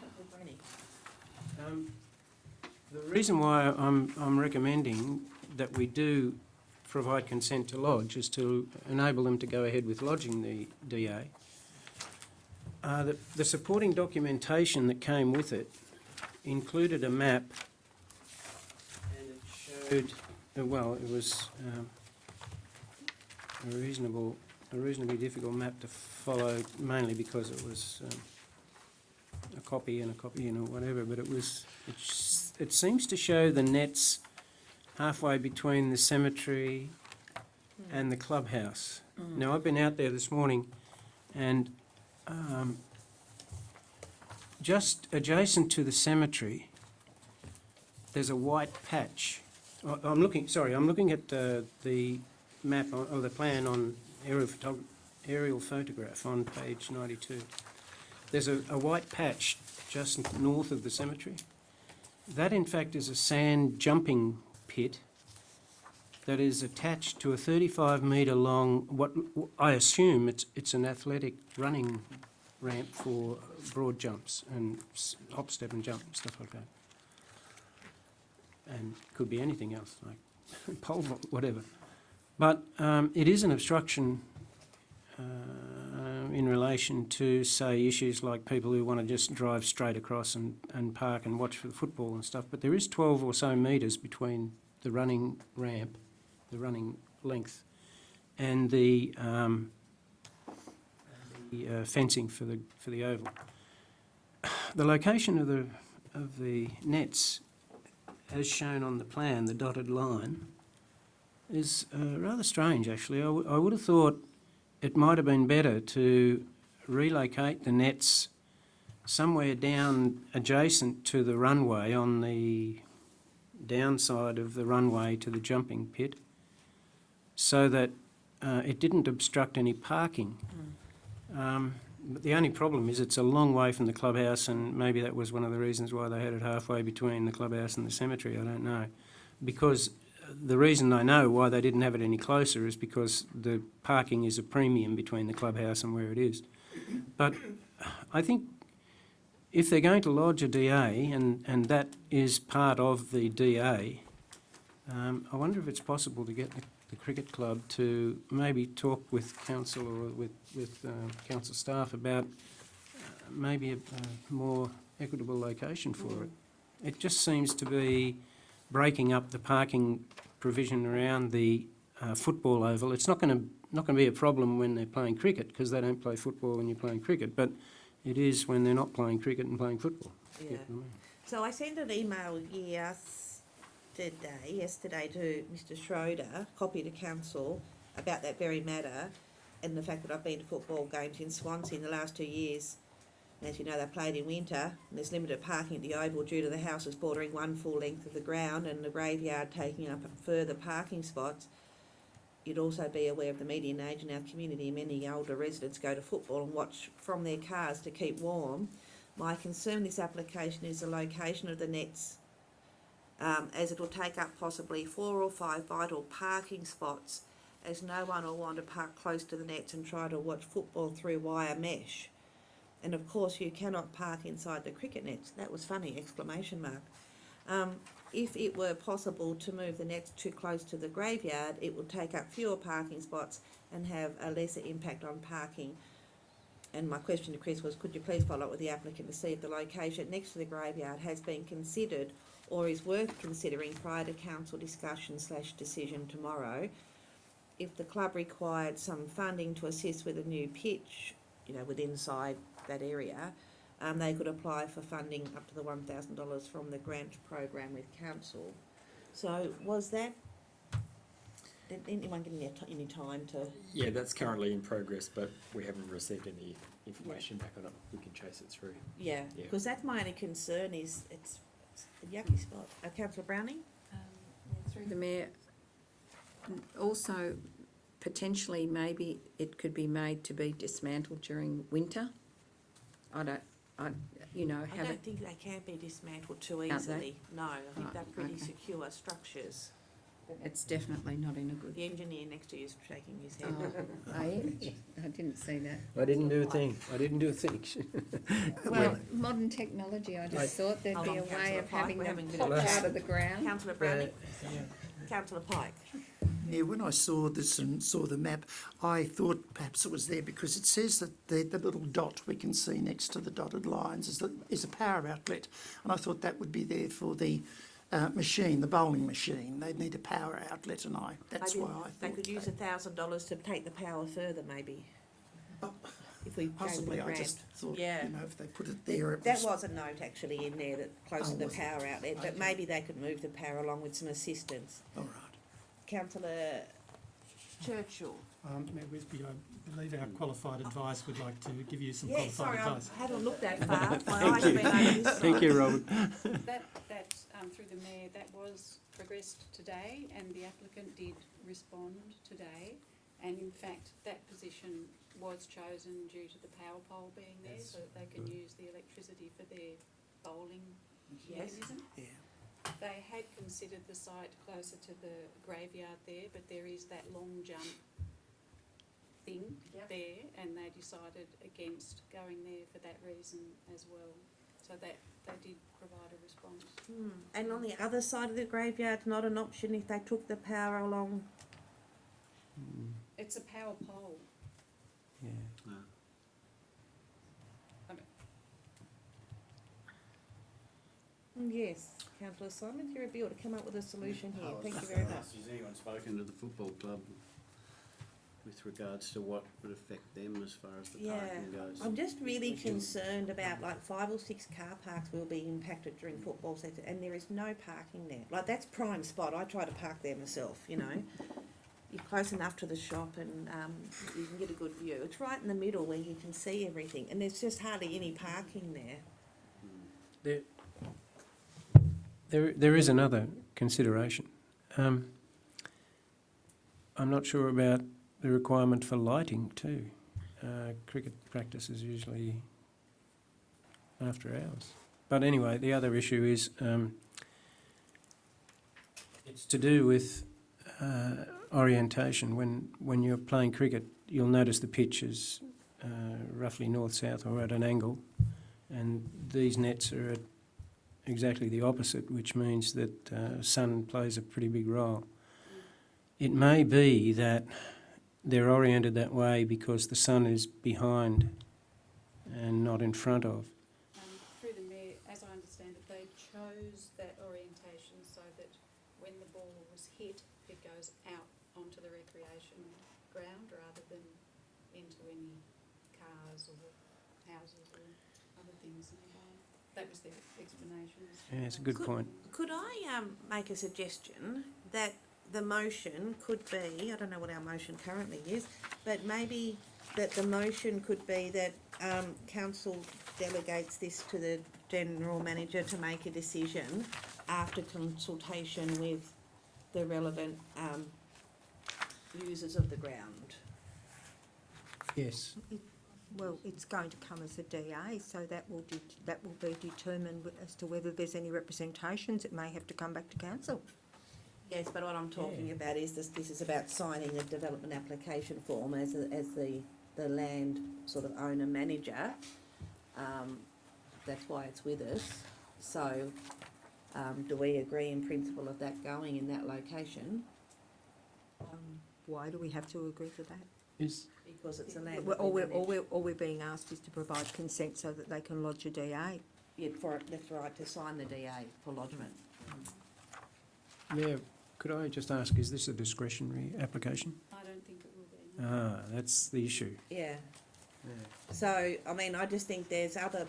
Councillor Brenny? The reason why I'm recommending that we do provide consent to lodge is to enable them to go ahead with lodging the DA. The supporting documentation that came with it included a map, and it showed, well, it was a reasonably difficult map to follow, mainly because it was a copy and whatever, but it seems to show the nets halfway between the cemetery and the clubhouse. Now, I've been out there this morning, and just adjacent to the cemetery, there's a white patch. I'm looking at the map or the plan on aerial photograph on page 92. There's a white patch just north of the cemetery. That, in fact, is a sand jumping pit that is attached to a 35-metre long, what I assume it's an athletic running ramp for broad jumps and hop, step and jump, stuff like that. And could be anything else, like pole vault, whatever. But it is an obstruction in relation to, say, issues like people who want to just drive straight across and park and watch for the football and stuff. But there is 12 or so metres between the running ramp, the running length, and the fencing for the oval. The location of the nets, as shown on the plan, the dotted line, is rather strange, actually. I would have thought it might have been better to relocate the nets somewhere down adjacent to the runway, on the downside of the runway to the jumping pit, so that it didn't obstruct any parking. But the only problem is it's a long way from the clubhouse, and maybe that was one of the reasons why they had it halfway between the clubhouse and the cemetery, I don't know. Because the reason I know why they didn't have it any closer is because the parking is a premium between the clubhouse and where it is. But I think if they're going to lodge a DA, and that is part of the DA, I wonder if it's possible to get the cricket club to maybe talk with council or with council staff about maybe a more equitable location for it. It just seems to be breaking up the parking provision around the football oval. It's not going to be a problem when they're playing cricket, because they don't play football when you're playing cricket, but it is when they're not playing cricket and playing football. Yeah. So I sent an email yesterday to Mr. Schroeder, copy to council, about that very matter, and the fact that I've been to football games in Swansea in the last 2 years. And as you know, they're played in winter, and there's limited parking at the Oval due to the houses bordering one full length of the ground and the graveyard taking up further parking spots. You'd also be aware of the median age in our community. Many older residents go to football and watch from their cars to keep warm. My concern with this application is the location of the nets, as it will take up possibly 4 or 5 vital parking spots, as no one will want to park close to the nets and try to watch football through wire mesh. And of course you cannot park inside the cricket nets. That was funny, exclamation mark. If it were possible to move the nets too close to the graveyard, it would take up fewer parking spots and have a lesser impact on parking. And my question to Chris was, could you please follow up with the applicant to see if the location next to the graveyard has been considered or is worth considering prior to council discussion/decision tomorrow. If the club required some funding to assist with a new pitch, with inside that area, they could apply for funding up to the $1,000 from the grant program with council. So was that, did anyone get any time to? Yeah, that's currently in progress, but we haven't received any information back on it. We can chase it through. Yeah, because that's my only concern is it's a yucky spot. Councillor Browning? Through the Mayor, also, potentially, maybe it could be made to be dismantled during winter. I, I don't think they can be dismantled too Can't they? easily. No, I think Right, they're pretty okay. secure structures. It's definitely not in a good. The engineer next to you is shaking his head. I didn't see that. I didn't do a thing. Well, modern technology, I just thought there'd Hold be on, a way Councillor of Pike, having we're them having pop good- out of the ground. Councillor Browning, Councillor Pike. Yeah, when I saw this and saw the map, I thought perhaps it was there because it says that the little dot we can see next to the dotted lines is a power outlet. And I thought that would be there for the machine, the bowling machine. They'd need a power outlet, and that's Maybe why I thought they could use $1,000 to take the power further, maybe. Oh, If we gave them possibly. a I grant. just thought, Yeah. if they put it there, it That was. was a note actually in there that close Oh, to the was it? power outlet, but Okay. maybe they could move the power along with some assistance. All right. Councillor Churchill. Mayor Wisby, I believe our qualified advice would like to give you some Yeah, qualified sorry, I advice. hadn't looked that far. My eyes have been over this Thank side. you, Robert. That, through the mayor, that was progressed today, and the applicant did respond today. And in fact, that position was chosen due to the power pole being there, so that they can use the electricity for their bowling Yes. mechanism. Yeah. They had considered the site closer to the graveyard there, but there is that long jump thing Yep. there, and they decided against going there for that reason as well. So that they did provide a response. And on the other side of the graveyard, not an option if they took the power along. It's a power pole. Yeah. Yes, Councillor Simon, you're able to come up with a solution here. Thank you very much. Has anyone spoken to the football club with regards to what would affect them as far as the Yeah, parking goes? I'm just really concerned about like 5 or 6 car parks will be impacted during football season, and there is no parking there. Like that's prime spot. I try to park there myself. You know, you're close enough to the shop, and you can get a good view. It's right in the middle where you can see everything, and there's just hardly any parking there. There is another consideration. I'm not sure about the requirement for lighting too. Cricket practice is usually after hours. But anyway, the other issue is it's to do with orientation. When you're playing cricket, you'll notice the pitch is roughly north-south or at an angle, and these nets are at exactly the opposite, which means that sun plays a pretty big role. It may be that they're oriented that way because the sun is behind and not in front of. Through the mayor, as I understand it, they chose that orientation so that when the ball was hit, it goes out onto the recreation ground rather than into any cars or houses or other things nearby. That was their explanation. Yeah, it's a good point. Could I make a suggestion that the motion could be, I don't know what our motion currently is, but maybe that the motion could be that council delegates this to the general manager to make a decision after consultation with the relevant users of the ground. Yes. Well, it's going to come as a DA, so that will be determined as to whether there's any representations. It may have to come back to council. Yes, but what I'm talking about is this is about signing a development application form as the land sort of owner manager. That's why it's with us. So, do we agree in principle of that going in that location? Why do we have to agree to that? Because it's a land. All we're being asked is to provide consent so that they can lodge a DA. Yeah, that's right, to sign the DA for lodgement. Mayor, could I just ask, is this a discretionary application? I don't think it will be. No. That's the issue. Yeah. So, I mean, I just think there's other,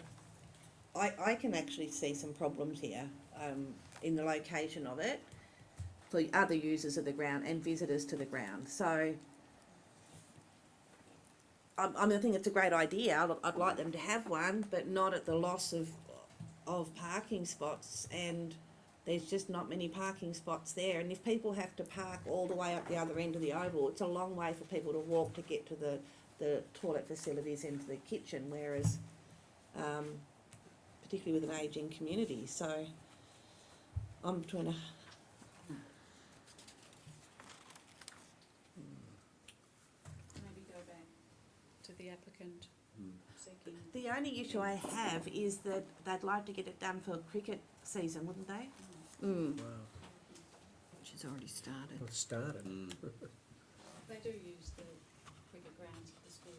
I can actually see some problems here in the location of it for other users of the ground and visitors to the ground. So, I think it's a great idea. I'd like them to have one, but not at the loss of parking spots and there's just not many parking spots there, and if people have to park all the way up the other end of the oval, it's a long way for people to walk to get to the toilet facilities and to the kitchen, whereas, particularly with an ageing community, so I'm trying to... Maybe go back to the applicant seeking. The only issue I have is that they'd like to get it done for cricket season, wouldn't they? Wow, Which has already started. well, it started. They do use the cricket grounds for the school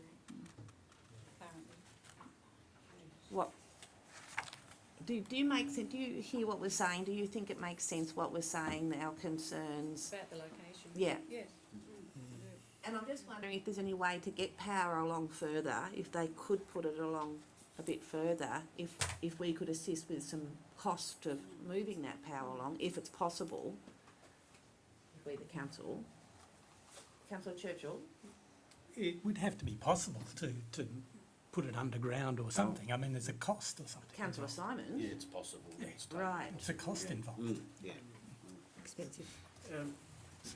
currently. What, do you make sense, do you hear what we're saying? Do you think it makes sense what we're saying, our concerns? About the location. Yeah. Yes. And I'm just wondering if there's any way to get power along further, if they could put it along a bit further, if we could assist with some cost of moving that power along, if it's possible, if we the council. Councillor Churchill? It would have to be possible to put it underground or something. I mean, there's a cost or something. Councillor Simon? Yeah, it's possible. Right. It's a cost involved. Yeah. Expensive.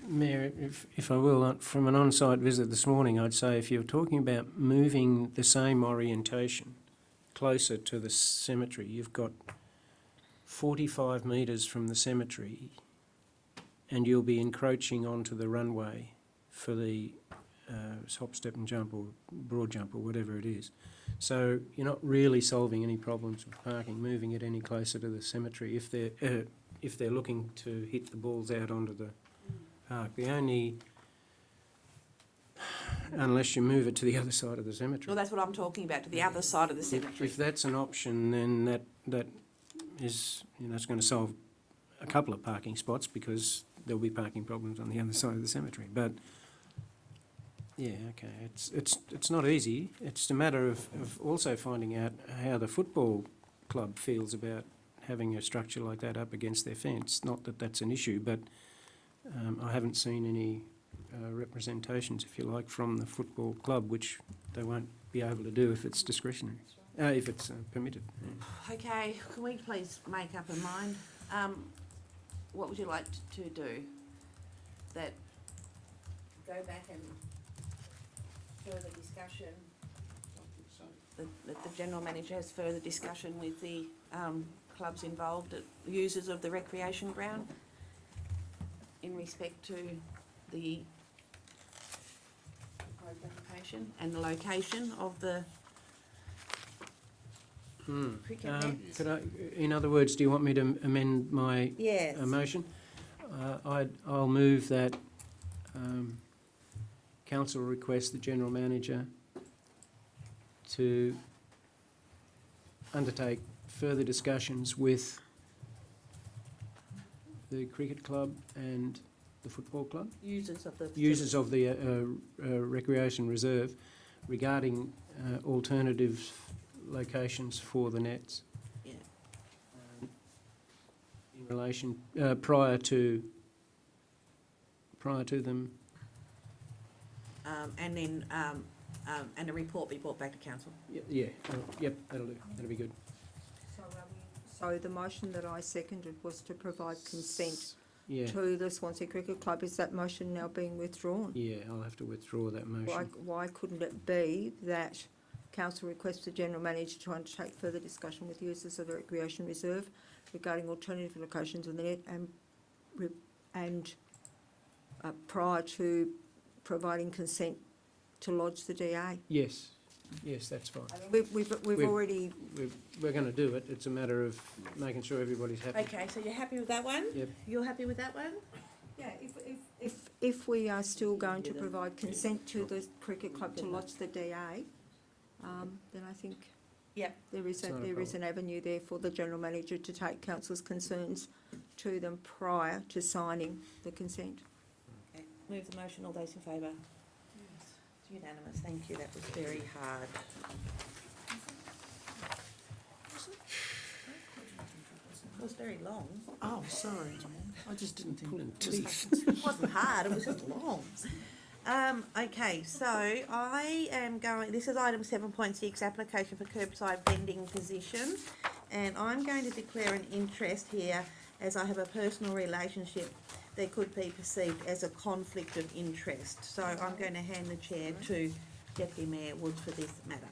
Mayor, if I will, from an on-site visit this morning, I'd say if you're talking about moving the same orientation closer to the cemetery, you've got 45 metres from the cemetery and you'll be encroaching onto the runway for the hop, step and jump or broad jump or whatever it is. So you're not really solving any problems with parking, moving it any closer to the cemetery if they're looking to hit the balls out onto the park. The only, unless you move it to the other side of the cemetery. Well, that's what I'm talking about, to the other side of the cemetery. If that's an option, then that is, it's going to solve a couple of parking spots because there'll be parking problems on the other side of the cemetery. But yeah, okay, it's not easy. It's a matter of also finding out how the football club feels about having a structure like that up against their fence. Not that that's an issue, but I haven't seen any representations, if you like, from the football club, which they won't be able to do if it's discretionary, if it's permitted. Yeah. Okay, can we please make up a mind? What would you like to do? That go back and further discussion, that the general manager has further discussion with the clubs involved, users of the recreation ground, in respect to the location and the location of the cricket nets? Could I, in other words, do you want me to amend my Yes. motion? I'll move that council request the general manager to undertake further discussions with the cricket club and the football club, Users of the... users of the recreation reserve, regarding alternative locations for the nets. Yeah. In relation, prior to them. And then, and a report be brought back to council. Yep, that'll do. That'll be good. So the motion that I seconded was to provide consent Yeah, to the Swansea Cricket Club. Is that motion now being withdrawn? yeah, I'll have to withdraw that motion. Why couldn't it be that council requests the general manager to undertake further discussion with users of the recreation reserve regarding alternative locations of the net and prior to providing consent to lodge the DA? Yes, that's fine. We've already... We're going to do it. It's a matter of making sure everybody's happy. Okay, so you're happy with that one? Yep. You're happy with that one? Yeah, if we are still going to provide consent to the cricket club to lodge the DA, then I think Yep. there is It's not a an avenue there for the general manager to take council's concerns to them prior to signing the consent. Okay. Move the motion. All those in favour? It's unanimous. Thank you. That was very hard. It was very long. Oh, sorry. I just didn't think. Pulling teeth. It wasn't hard, it was just long. Okay, so I am going, this is item 7.6, application for curbside vending position. And I'm going to declare an interest here as I have a personal relationship, there could be perceived as a conflict of interest. So I'm going to hand the chair to Deputy Mayor Woods for this matter.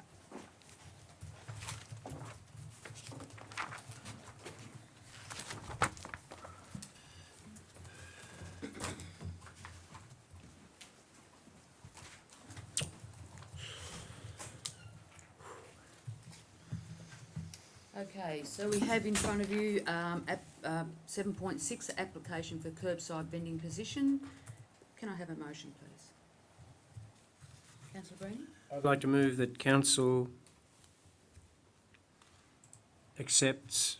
Okay, so we have in front of you 7.6, application for curbside vending position. Can I have a motion, please? Councillor Breen? I'd like to move that council accepts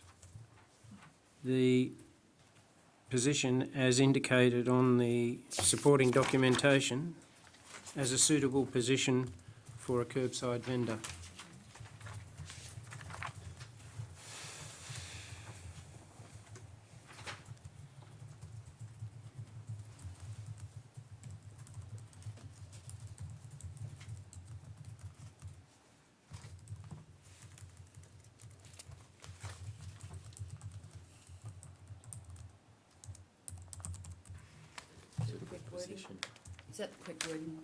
the position as indicated on the supporting documentation as a suitable position for a curbside vendor. Is that the correct wording?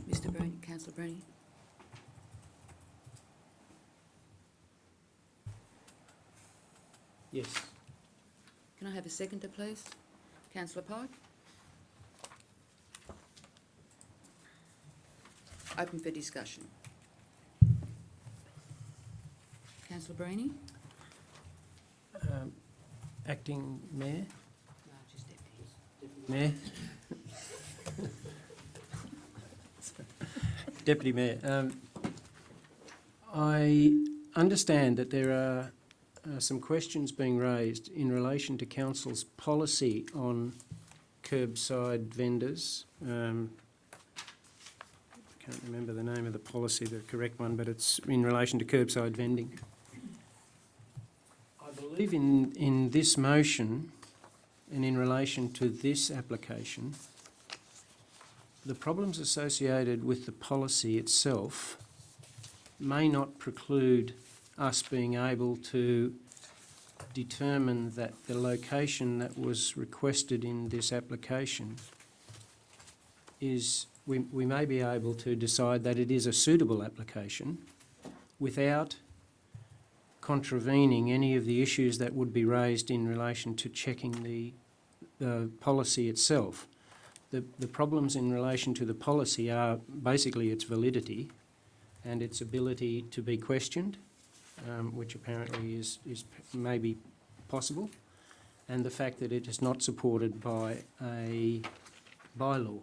Mr. Breen, Councillor Breen? Yes. Can I have a seconder, please? Councillor Pike? Open for discussion. Councillor Breeny? Acting Mayor? No, just deputy. Mayor? Deputy Mayor, I understand that there are some questions being raised in relation to Council's policy on curbside vendors. I can't remember the name of the policy, the correct one, but it's in relation to curbside vending. I believe in this motion and in relation to this application, the problems associated with the policy itself may not preclude us being able to determine that the location that was requested in this application is, we may be able to decide that it is a suitable application without contravening any of the issues that would be raised in relation to checking the policy itself. The problems in relation to the policy are basically its validity and its ability to be questioned, which apparently is maybe possible, and the fact that it is not supported by a bylaw.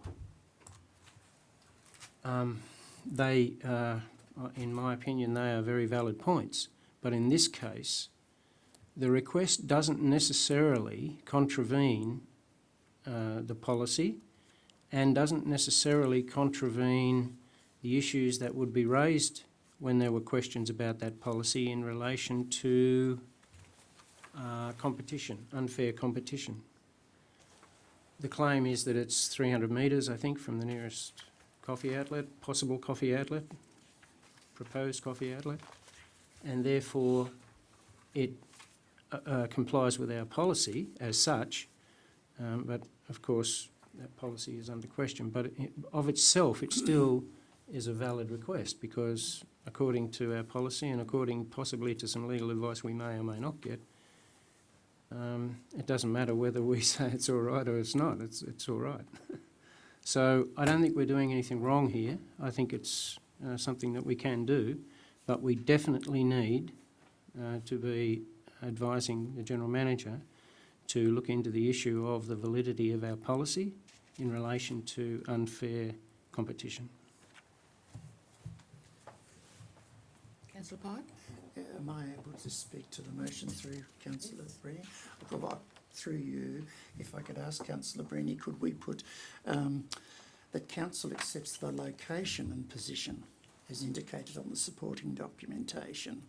They, in my opinion, they are very valid points, but in this case, the request doesn't necessarily contravene the policy and doesn't necessarily contravene the issues that would be raised when there were questions about that policy in relation to competition, unfair competition. The claim is that it's 300 metres, I think, from the nearest coffee outlet, possible coffee outlet, proposed coffee outlet, and therefore it complies with our policy as such, but of course that policy is under question. But of itself, it still is a valid request because according to our policy and according possibly to some legal advice we may or may not get, it doesn't matter whether we say it's all right or it's not, it's all right. So I don't think we're doing anything wrong here. I think it's something that we can do, but we definitely need to be advising the General Manager to look into the issue of the validity of our policy in relation to unfair competition. Councillor Pike? Am I able to speak to the motion through Councillor Breeny? Through you, if I could ask Councillor Breeny, could we put that council accepts the location and position as indicated on the supporting documentation?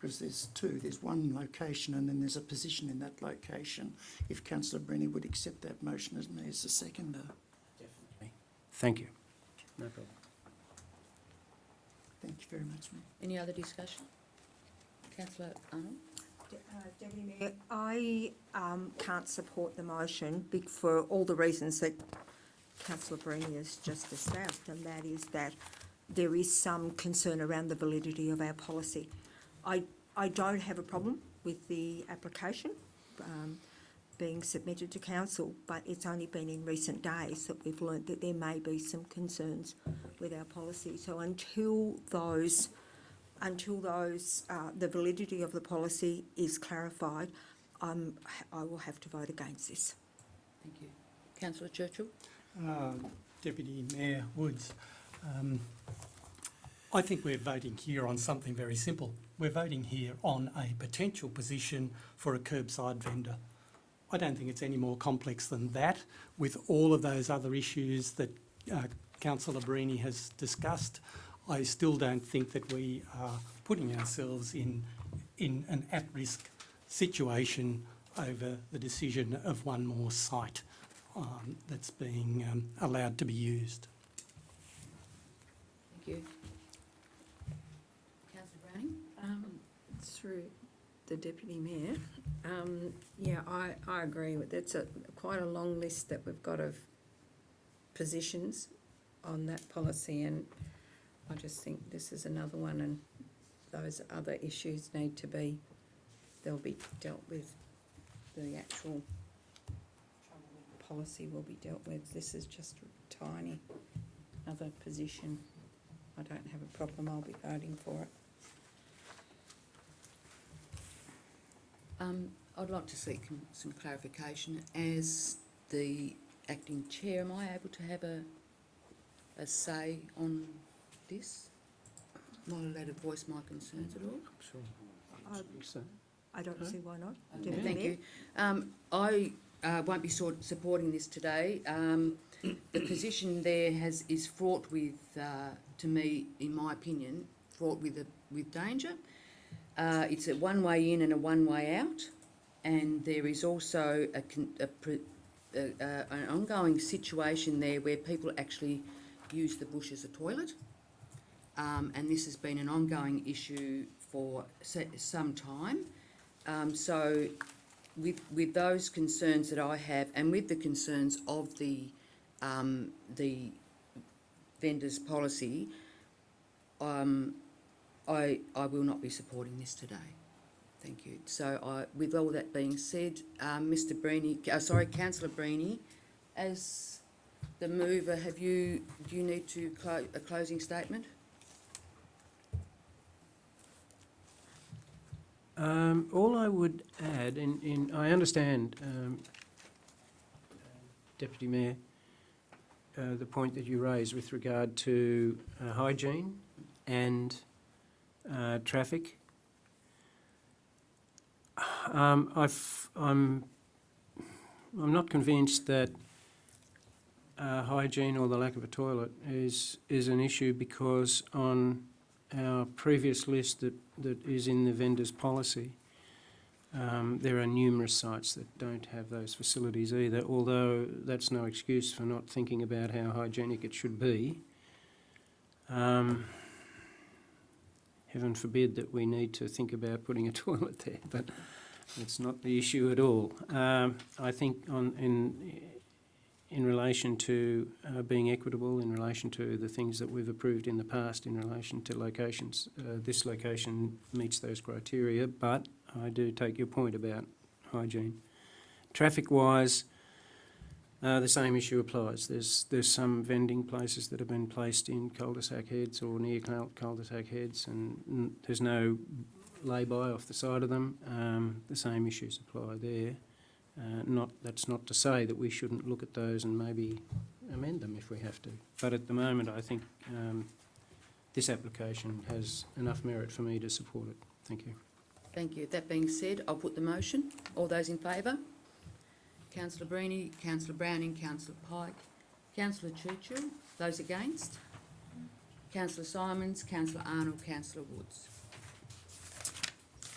Because there's two, there's one location and then there's a position in that location. If Councillor Breeny would accept that motion as me as the seconder. Definitely. Thank you. No problem. Thank you very much, Mayor. Any other discussion? Councillor Arnold? Deputy Mayor, I can't support the motion for all the reasons that Councillor Breeny has just espoused, and that is that there is some concern around the validity of our policy. I don't have a problem with the application being submitted to council, but it's only been in recent days that we've learnt that there may be some concerns with our policy. So until the validity of the policy is clarified, I will have to vote against this. Thank you. Councillor Churchill? Deputy Mayor Woods, I think we're voting here on something very simple. We're voting here on a potential position for a curbside vendor. I don't think it's any more complex than that, with all of those other issues that Councillor Breeny has discussed. I still don't think that we are putting ourselves in an at-risk situation over the decision of one more site that's being allowed to be used. Thank you. Councillor Browning? Through the Deputy Mayor, yeah, I agree with it's quite a long list that we've got of positions on that policy, and I just think this is another one, and those other issues need to be, they'll be dealt with. The actual policy will be dealt with. This is just a tiny other position. I don't have a problem. I'll be voting for it. I'd like to seek some clarification. As the acting chair, am I able to have a say on this? Am I allowed to voice my concerns at all? Sure. I don't see why not. Okay, Deputy thank Mayor? you. I won't be supporting this today. The position there is fraught with, to me, in my opinion, fraught with danger. It's a one-way in and a one-way out, and there is also an ongoing situation there where people actually use the bush as a toilet, and this has been an ongoing issue for some time. So with those concerns that I have, and with the concerns of the vendors' policy, I will not be supporting this today. Thank you. So with all that being said, Mr. Breeny, Councillor Breeny, as the mover, do you need to a closing statement? All I would add, I understand, Deputy Mayor, the point that you raised with regard to hygiene and traffic. I'm not convinced that hygiene or the lack of a toilet is an issue, because on our previous list that is in the vendor's policy, there are numerous sites that don't have those facilities either, although that's no excuse for not thinking about how hygienic it should be. Heaven forbid that we need to think about putting a toilet there, but it's not the issue at all. I think in relation to being equitable, in relation to the things that we've approved in the past in relation to locations, this location meets those criteria, but I do take your point about hygiene. Traffic-wise, the same issue applies. There's some vending places that have been placed in cul-de-sac heads or near cul-de-sac heads, and there's no lay-by off the side of them. The same issues apply there. That's not to say that we shouldn't look at those and maybe amend them if we have to. But at the moment, I think this application has enough merit for me to support it. Thank you. Thank you. That being said, I'll put the motion. All those in favour? Councillor Breeny, Councillor Browning, Councillor Pike, Councillor Churchill. Those against? Councillor Simons, Councillor Arnold, Councillor Woods.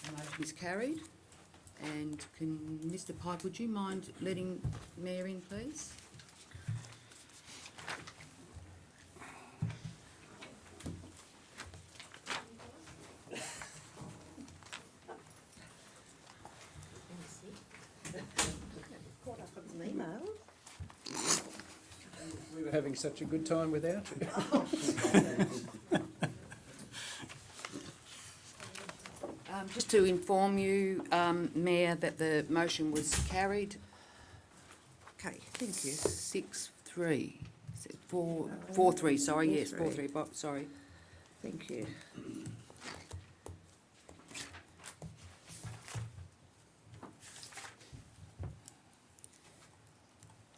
The motion is carried. And can Mr. Pike, would you mind letting Mayor in, please? We're having such a good time without you. Just to inform you, Mayor, that the motion was carried Okay, thank you. 6-3. 4-3, sorry, yes, 4-3, sorry. Thank you.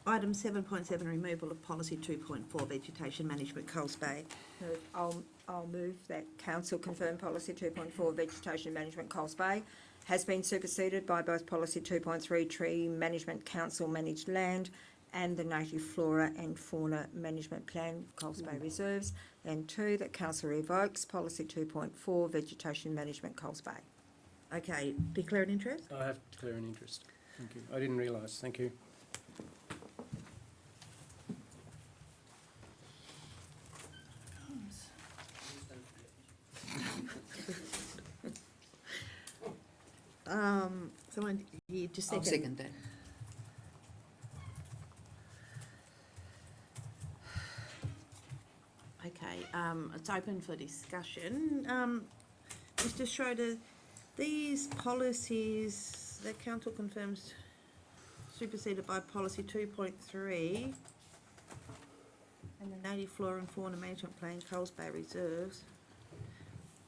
Item 7.7, removal of policy 2.4, vegetation management, Coles Bay. I'll move that council confirm policy 2.4 vegetation management Coles Bay has been superseded by both policy 2.3 tree management council managed land and the native flora and fauna management plan Coles Bay reserves. And 2, that council revokes policy 2.4 vegetation management Coles Bay. Okay, declare an interest? I have to declare an interest. Thank you. I didn't realise. Thank you. Someone, you just I'll second. second that. Okay, it's open for discussion. Mr. Schroeder, these policies, the council confirms superseded by policy 2.3 and the native flora and fauna management plan, Coles Bay Reserves.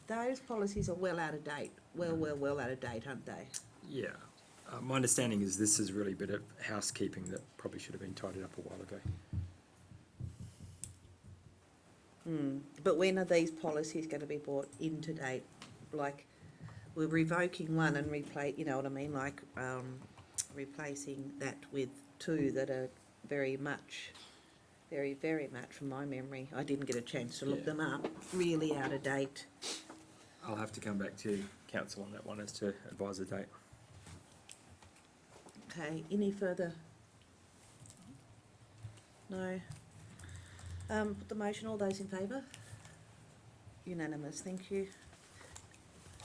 Those policies are well out of date, well out of date, aren't they? Yeah. My understanding is this is really a bit of housekeeping that probably should have been tidied up a while ago. But when are these policies going to be brought into date? Like, we're revoking one and you know what I mean? Like, replacing that with 2 that are very much, from my memory. I didn't get a chance to look them up. Really out of date. I'll have to come back to council on that one as to advise a date. Okay, any further? No? Put the motion, all those in favour? Unanimous, thank you.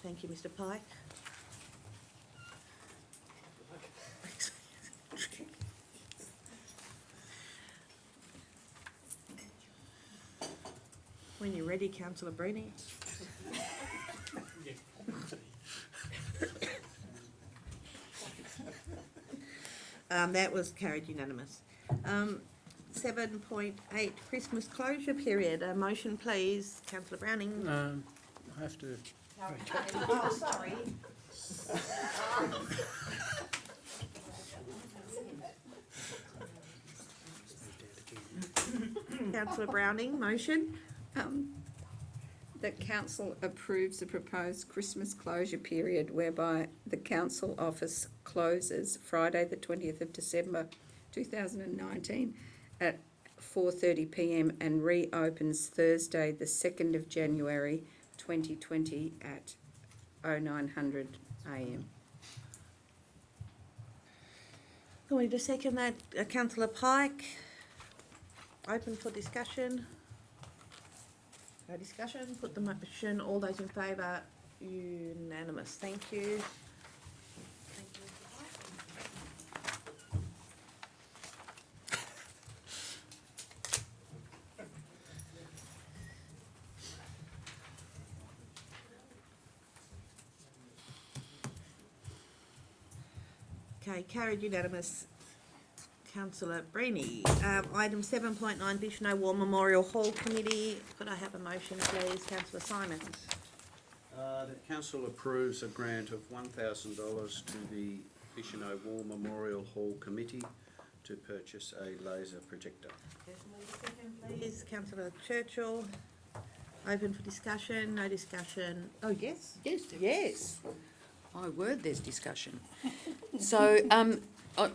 Thank you, Mr. Pike. When you're ready, councillor Bruni. That was carried unanimous. 7.8, Christmas closure period. A motion, please, councillor Browning. I have to. Oh, sorry. Councillor Browning, motion. That council approves the proposed Christmas closure period whereby the council office closes Friday the 20th of December 2019 at 4:30 p.m. and reopens Thursday the 2nd of January 2020 at 0900 a.m. Can we just second that, councillor Pike? Open for discussion. No discussion, put the motion, all those in favour, unanimous, thank you. Thank you, Mr. Pike. Okay, carried unanimous. Councillor Breeny. Item 7.9, Bichno War Memorial Hall Committee. Could I have a motion, please? Councillor Simons. The council approves a grant of $1,000 to the Bichno War Memorial Hall Committee to purchase a laser projector. Second, please. Councillor Churchill. Open for discussion. No discussion. Oh, yes. Yes. Yes. My word, there's discussion. So, I'm a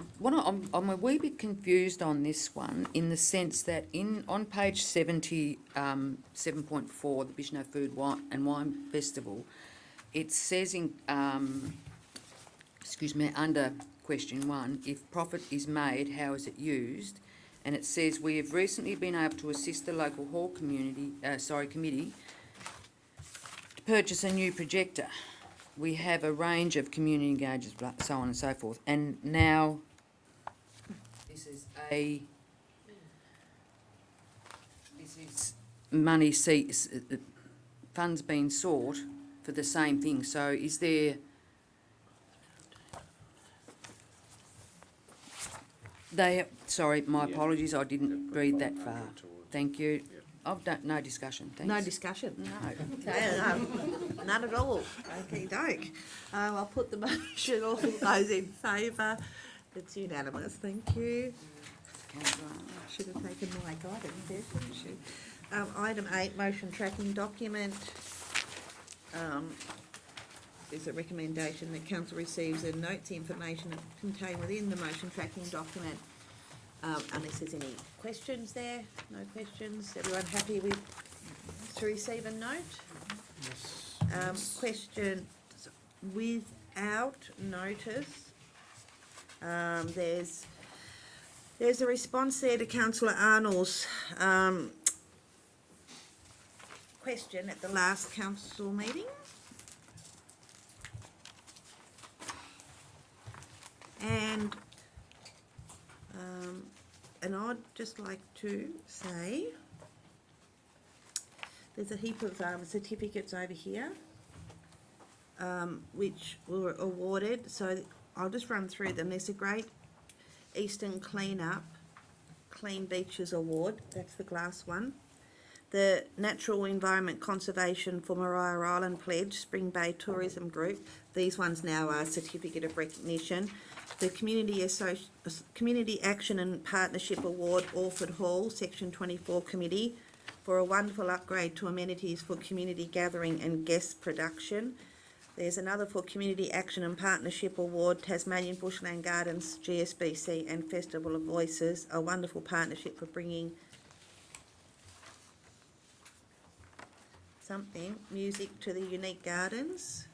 wee bit confused on this one in the sense that on page 70, 7.4, the Bichno Food and Wine Festival, it says under question 1, if profit is made, how is it used? And it says, we have recently been able to assist the local hall committee to purchase a new projector. We have a range of community engagements, so on and so forth. And now this is a money seeks, funds being sought for the same thing, so is there... Sorry, my apologies, I didn't read that far. Thank you. I've done, no discussion, thanks. No discussion? No. Okay, none at all. Okay, doke. I'll put the motion, all those in favour. It's unanimous, thank you. Should have taken my guidance there, shouldn't she? Item 8, motion tracking document. There's a recommendation that council receives and notes the information contained within the motion tracking document. Unless there's any questions there, no questions. Everyone happy with to receive a note? Yes. Questions without notice. There's a response there to Councillor Arnold's question at the last council meeting. And I'd just like to say there's a heap of certificates over here which were awarded, so I'll just run through them. There's a Great Eastern Cleanup Clean Beaches Award, that's the glass one. The Natural Environment Conservation for Maria Island Pledge, Spring Bay Tourism Group, these ones now are Certificate of Recognition. The Community Action and Partnership Award, Orford Hall, Section 24 Committee, for a wonderful upgrade to amenities for community gathering and guest production. There's another for Community Action and Partnership Award, Tasmanian Bushland Gardens, GSBC and Festival of Voices, a wonderful partnership for bringing music to the unique gardens,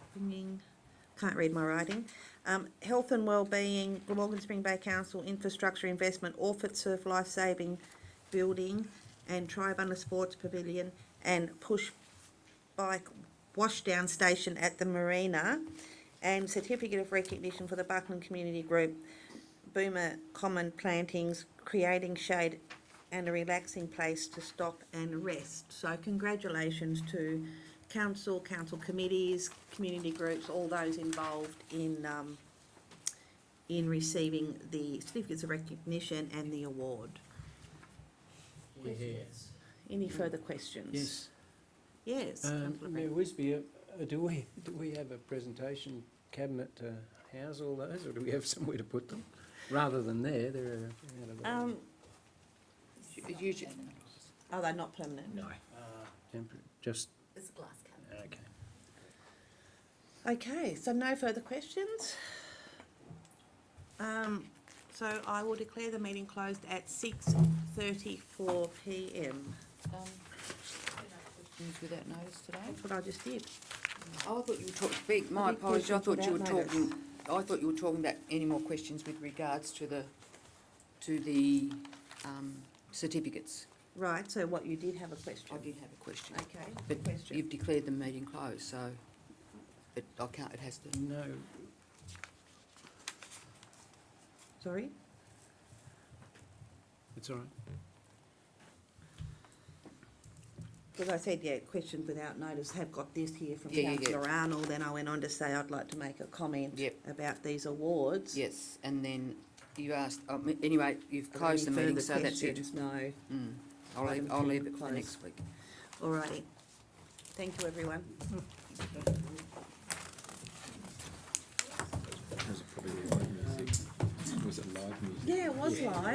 can't read my writing. Health and Wellbeing, Glamorgan Spring Bay Council, Infrastructure Investment, Orford Surf Life Saving Building and Tribunna Sports Pavilion, and Push Bike Washdown Station at the Marina, and Certificate of Recognition for the Buckland Community Group, Boomer Common Plantings, Creating Shade and a Relaxing Place to Stop and Rest. So congratulations to council committees, community groups, all those involved in receiving the certificates of recognition and the award. Yes. Any further questions? Yes. Yes. Councillor Mayor Brent. Wisby, do we have a presentation cabinet to house all those, or do we have somewhere to put them? Rather than there, they're out of the... Oh, they're not permanent? No. Just... It's a glass cabinet. Okay. Okay, so no further questions. So I will declare the meeting closed at 6:34 p.m. Questions without notice today? That's what I just did. Oh, I thought you were talking, my did apologies, I questions thought you were without talking, I thought you were talking about any more questions with regards to the certificates. Right, so what, you did have a question? I did have a question. Okay, But question. you've declared the meeting closed, so it has to... No. Sorry? It's all right. Because I said, yeah, questions without notice, have got this here from Yeah. Councillor Arnold, then I went on to say I'd like to make a comment Yep. about these awards. Yes, and then you asked, anyway, you've Are there closed the any meeting, further so that's it. questions? No. I'll leave it for Close. next week. Alrighty. Thank you, everyone. Was it probably live music? Was it live music? Yeah, it was live.